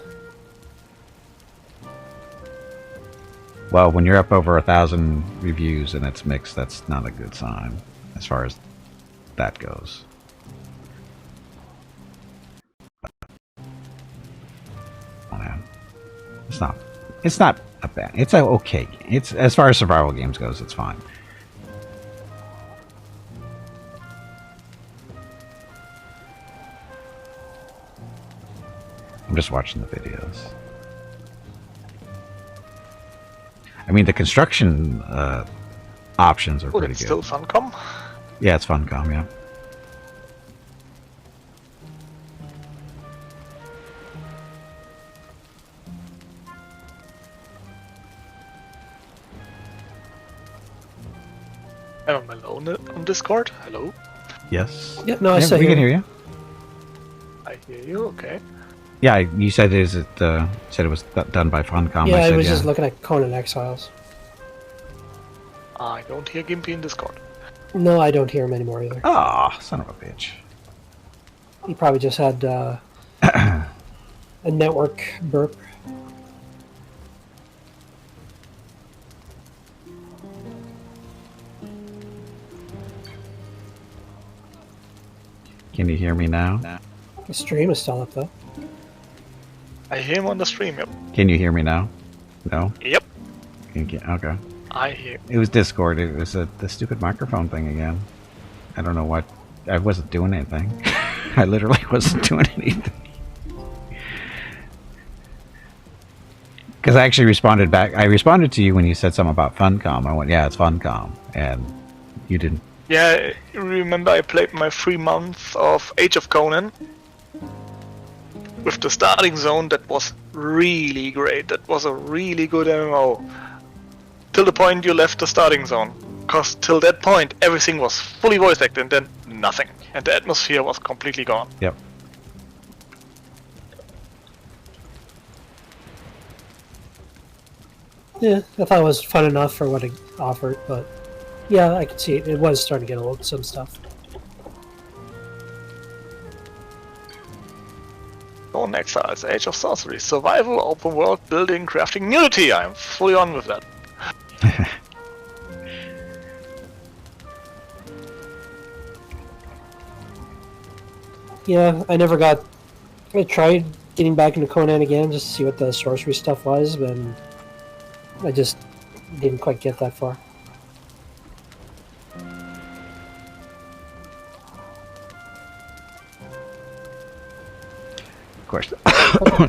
Well, when you're up over 1,000 reviews and it's mixed, that's not a good sign as far as that goes. Oh man, it's not a bad. It's a okay game. It's, as far as survival games goes, it's fine. I'm just watching the videos. I mean, the construction options are Oh, pretty it's good. still Funcom. Yeah, it's Funcom, yeah. Am I alone on Discord? Hello? Yes. Yeah, no, I Yeah, still we hear can you. hear you. I hear you, okay. Yeah, you said it was done by Funcom. Yeah, I said, was just looking at Conan Exiles. I don't hear Gimpy in Discord. No, I don't hear him anymore either. Ah, son of a bitch. He probably just had a network burp. Can you hear me now? The stream is still up though. I hear him on the stream, yep. Can you hear me now? No? Yep, Okay. I hear. It was Discord. It was the stupid microphone thing again. I don't know what. I wasn't doing anything. I literally wasn't doing anything. Because I actually responded back. I responded to you when you said something about Funcom. I went, yeah, it's Funcom. And you didn't. Yeah, remember I played my 3 months of Age of Conan? With the starting zone, that was really great. That was a really good MMO. Till the point you left the starting zone. Because till that point, everything was fully voice acted and then nothing. And the atmosphere was completely gone. Yep. Yeah, I thought it was fun enough for what it offered, but yeah, I could see it. It was starting to get old, some stuff. Dawn Exiles, Age of Sorcery, Survival, Open World, Building, Crafting, Unity. I'm fully on with that. Yeah, I tried getting back into Conan again just to see what the sorcery stuff was, but I just didn't quite get that far. Of course.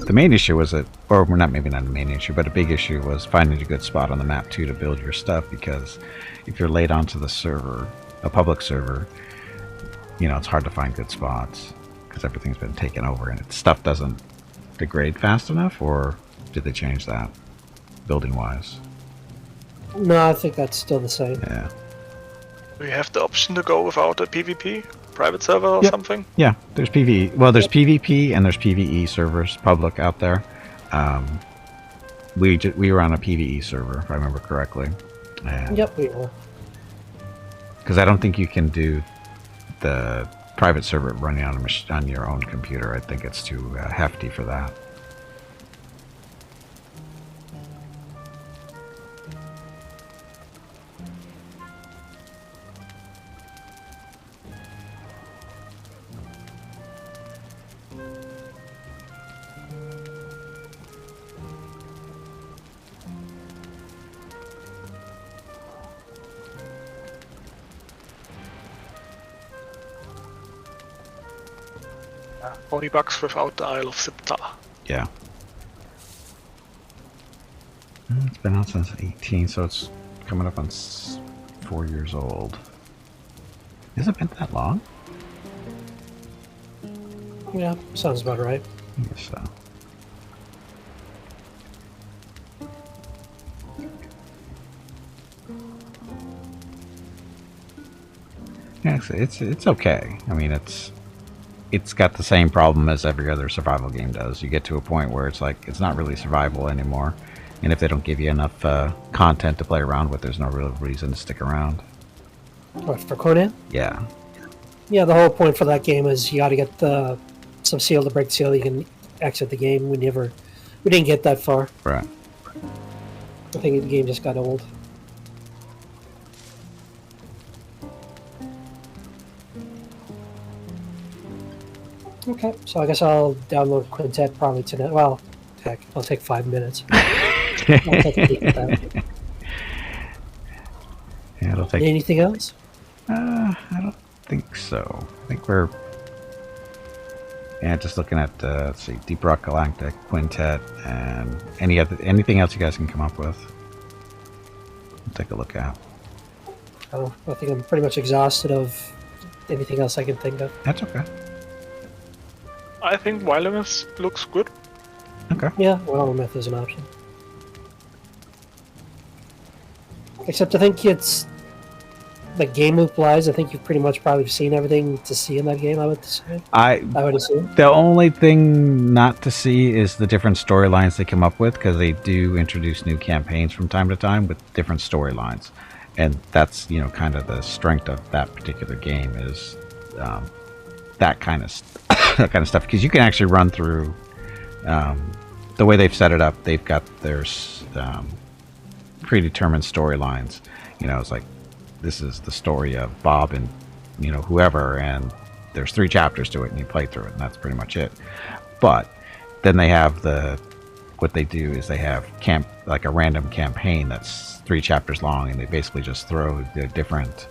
The main issue was that, or not, maybe not the main issue, but a big issue was finding a good spot on the map too to build your stuff, because if you're laid onto the server, a public server, it's hard to find good spots because everything's been taken over and stuff doesn't degrade fast enough. Or did they change that building wise? No, I think that's still the same. Yeah. Do you have the option to go without a PvP? Private server or Yep. something? Yeah, there's PvE. Well, there's PvP and there's PvE servers, public out there. We were on a PvE server, if I remember correctly. Yep, we were. Because I don't think you can do the private server running on your own computer. I think it's too hefty for that. $40 without the Isle of Siptar. Yeah. It's been out since 18, so it's coming up on 4 years old. Has it been that long? Yeah, sounds about right. I guess so. Yeah, it's okay. I mean, it's got the same problem as every other survival game does. You get to a point where it's like it's not really survival anymore, and if they don't give you enough content to play around with, there's no real reason to stick around. What, for Conan? Yeah. Yeah, the whole point for that game is you got to get some seal to break the seal. You can exit the game. We didn't get that far. Right. I think the game just got old. Okay, so I guess I'll download Quintet probably tonight. Well, heck, it'll take 5 minutes. I'll take a peek at that. Yeah, it'll take. Anything else? I don't think so. I think we're. Yeah, just looking at let's see, Deep Rock Galactic, Quintet, and anything else you guys can come up with. We'll take a look at. Oh, I think I'm pretty much exhausted of anything else I can think of. That's okay. I think Wilderness looks good. Okay. Yeah, well, myth is an option. Except I think it's the game loop wise. I think you've pretty much probably seen everything to see in that game. I would say. I would assume. The only thing not to see is the different storylines they come up with, because they do introduce new campaigns from time to time with different storylines, And that's kind of the strength of that particular game is that kind of that kind of stuff, because you can actually run through the way they've set it up. They've got their predetermined storylines. It's like, this is the story of Bob and whoever, and there's 3 chapters to it, and you play through it, and that's pretty much it. But then they have what they do is they have like a random campaign that's 3 chapters long, and they basically just throw the different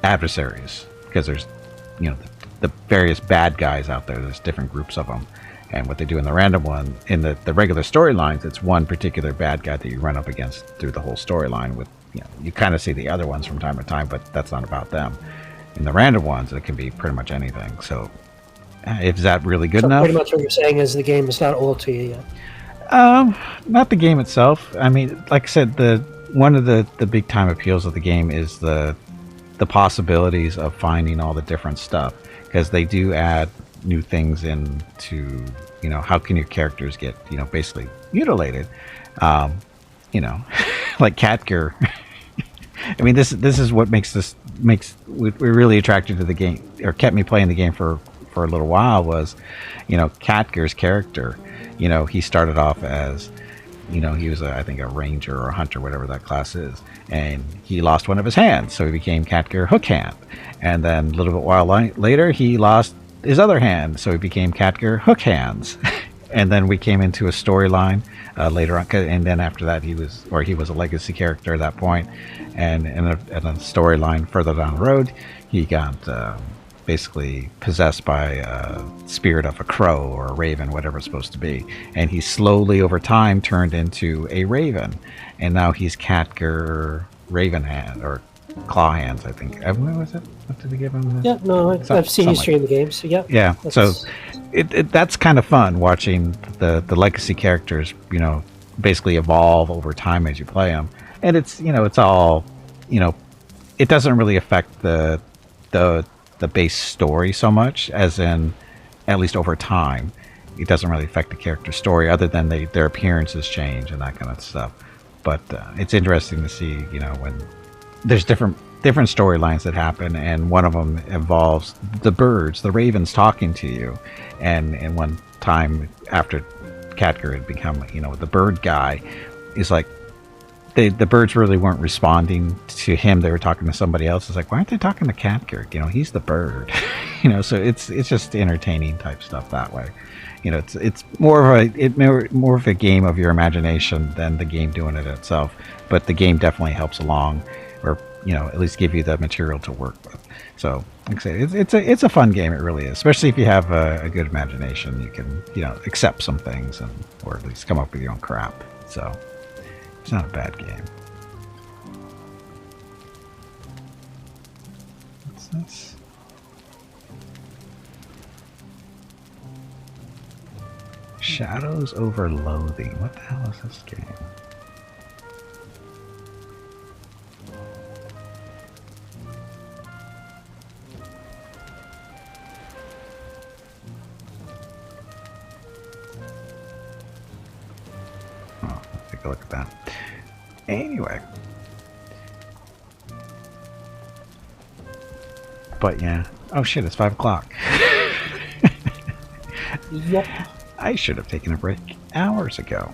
adversaries, because there's the various bad guys out there. There's different groups of them, and what they do in the random one, in the regular storylines, it's one particular bad guy that you run up against through the whole storyline. With you kind of see the other ones from time to time, but that's not about them. In the random ones, it can be pretty much anything. So, is that really good enough? Pretty much what you're saying is the game is not old to you yet. Not the game itself. I mean, like I said, one of the big time appeals of the game is the possibilities of finding all the different stuff, because they do add new things into how can your characters get basically mutilated, like cat gear. I mean, this is what makes we're really attracted to the game, or kept me playing the game for a little while, was Catgear's character. He started off as he was I think a ranger or a hunter, whatever that class is, and he lost one of his hands, so he became Catgear Hook Hand. And then a little bit while later, he lost his other hand, so he became Catgear Hook Hands. And then we came into a storyline later on, and then after that he was a legacy character at that point. And in a storyline further down the road, he got basically possessed by a spirit of a crow or a raven, whatever it's supposed to be. And he slowly over time turned into a raven, and now he's Catgear Raven Hand, or Claw Hands, I think. What was it? What did we give him? Yeah, no, I've seen you stream the game, so yeah. Yeah, so that's kind of fun watching the legacy characters, basically evolve over time as you play them. And it's, it's all, it doesn't really affect the base story so much, as in, at least over time, it doesn't really affect the character story, other than their appearances change and that kind of stuff. But it's interesting to see, when there's different storylines that happen, and one of them involves the ravens talking to you. And one time after Catgear had become, the bird guy, is like, the birds really weren't responding to him. They were talking to somebody else. It's like, why aren't they talking to Catgear? He's the bird. So it's just entertaining type stuff that way. It's more of a game of your imagination than the game doing it itself. But the game definitely helps along, or at least give you the material to work with. So, like I say, it's a fun game. It really is, especially if you have a good imagination. You can accept some things, or at least come up with your own crap. So, it's not a bad game. What's this? Shadows Over Loathing. What the hell is this game? Take a look at that. Anyway. But yeah. Oh shit, it's 5 o'clock. Yep. I should have taken a break hours ago.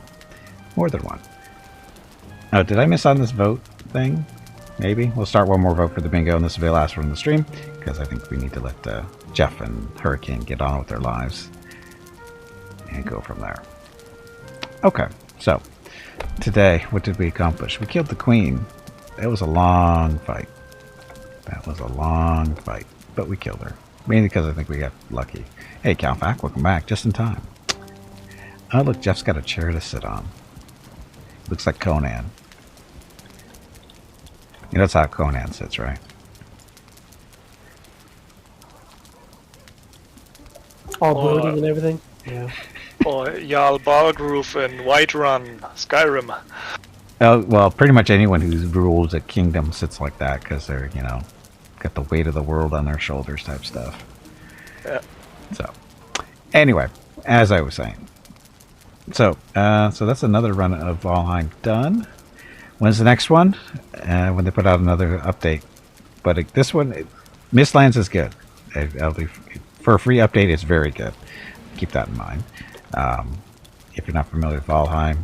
More than one. Oh, did I miss on this vote thing? Maybe. We'll start one more vote for the bingo, and this will be the last one in the stream, because I think we need to let Jeff and Hurricane get on with their lives and go from there. Okay, so today, what did we accomplish? We killed the queen. That was a long fight. But we killed her. Mainly because I think we got lucky. Hey, Calfac, welcome back. Just in time. Oh, look, Jeff's got a chair to sit on. Looks like Conan. That's how Conan sits, right? All bloating and everything. Yeah. Or Jarl Balgrove in Whiterun, Skyrim. Oh, well, pretty much anyone who rules a kingdom sits like that, because they're, got the weight of the world on their shoulders type stuff. Yeah. So, anyway, as I was saying. So that's another run of Valheim done. When's the next one? When they put out another update. But this one, Mistlands is good. For a free update, it's very good. Keep that in mind. If you're not familiar with Valheim,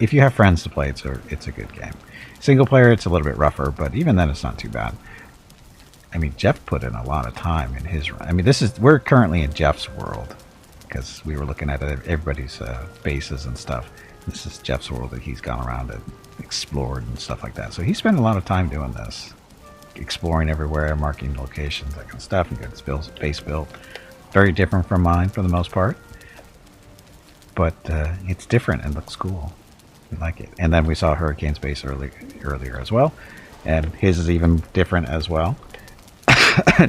if you have friends to play, it's a good game. Single player, it's a little bit rougher, but even then, it's not too bad. I mean, Jeff put in a lot of time in his run. I mean, we're currently in Jeff's world because we were looking at everybody's bases and stuff. This is Jeff's world that he's gone around and explored and stuff like that. So he spent a lot of time doing this, exploring everywhere, marking locations, that kind of stuff. He got his base built. Very different from mine for the most part, but it's different and looks cool. We like it. And then we saw Hurricane's base earlier as well, and his is even different as well.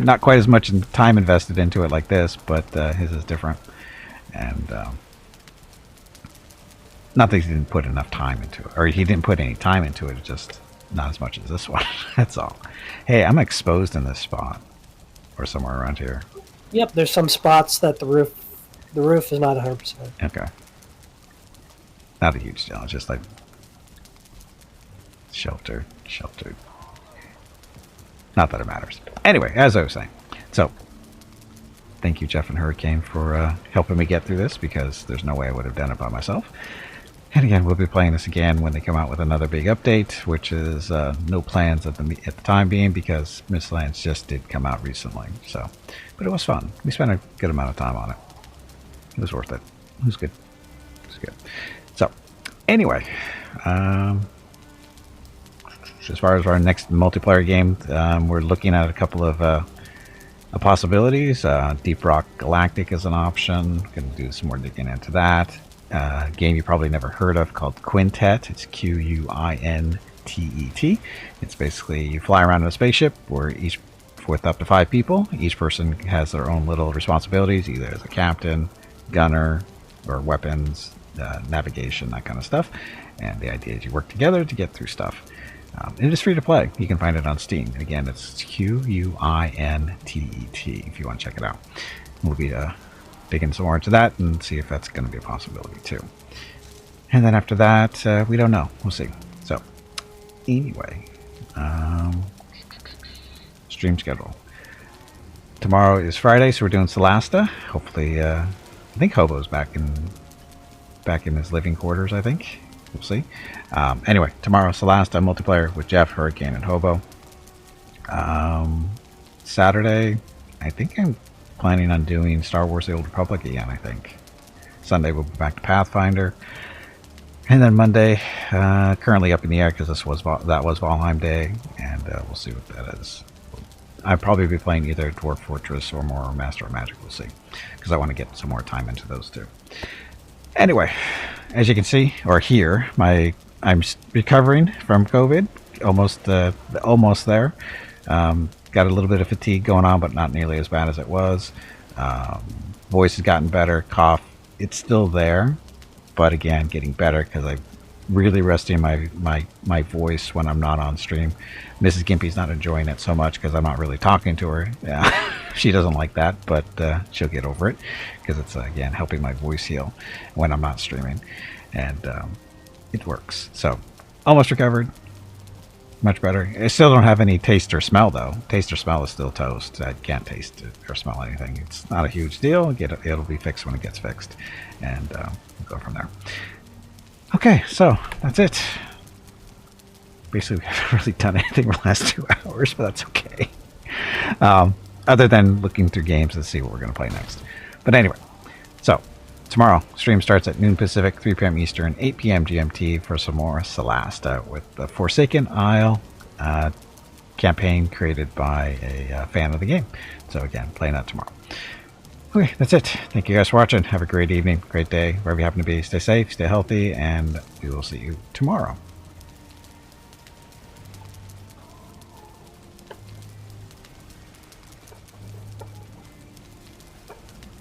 Not quite as much time invested into it like this, but his is different. And not that he didn't put enough time into it, or he didn't put any time into it, just not as much as this one. That's all. Hey, I'm exposed in this spot, or somewhere around here. Yep, there's some spots that the roof is not 100%. Okay. Not a huge deal, it's just like sheltered. Not that it matters. Anyway, as I was saying, so thank you, Jeff and Hurricane, for helping me get through this, because there's no way I would have done it by myself. And again, we'll be playing this again when they come out with another big update, which is no plans at the time being, because Mistlands just did come out recently. So, but it was fun. We spent a good amount of time on it. It was worth it. It was good. It was good. So, anyway, as far as our next multiplayer game, we're looking at a couple of possibilities. Deep Rock Galactic is an option. Going to do some more digging into that. Game you probably never heard of called Quintet. It's Quintet. It's basically you fly around in a spaceship with up to 5 people. Each person has their own little responsibilities, either as a captain, gunner, or weapons, navigation, that kind of stuff. And the idea is you work together to get through stuff. It is free to play. You can find it on Steam. Again, it's Quintet if you want to check it out. We'll be digging some more into that and see if that's going to be a possibility too. And then after that, we don't know. We'll see. So, anyway, stream schedule. Tomorrow is Friday, so we're doing Solasta. Hopefully, I think Hobo's back in his living quarters, I think. We'll see. Anyway, tomorrow, Solasta multiplayer with Jeff, Hurricane, and Hobo. Saturday, I think I'm planning on doing Star Wars: The Old Republic again, I think. Sunday, we'll be back to Pathfinder. And then Monday, currently up in the air because that was Valheim Day, and we'll see what that is. I'll probably be playing either Dwarf Fortress or more Master of Magic, we'll see. Because I want to get some more time into those two. Anyway, as you can see, or hear, I'm recovering from COVID, almost there. Got a little bit of fatigue going on, but not nearly as bad as it was. Voice has gotten better, cough, it's still there, but again, getting better because I'm really resting my voice when I'm not on stream. Mrs. Gimpy's not enjoying it so much because I'm not really talking to her. Yeah, she doesn't like that, but she'll get over it because it's, again, helping my voice heal when I'm not streaming. And it works. So, almost recovered. Much better. I still don't have any taste or smell, though. Taste or smell is still toast. I can't taste it or smell anything. It's not a huge deal. It'll be fixed when it gets fixed. And we'll go from there. Okay, so that's it. Basically, we haven't really done anything for the last 2 hours, but that's okay. Other than looking through games to see what we're going to play next. But anyway, so tomorrow, stream starts at noon Pacific, 3 p.m. Eastern, 8 p.m. GMT for some more Solasta with the Forsaken Isle campaign created by a fan of the game. So again, playing that tomorrow. Okay, that's it. Thank you guys for watching. Have a great evening, great day, wherever you happen to be. Stay safe, stay healthy, and we will see you tomorrow.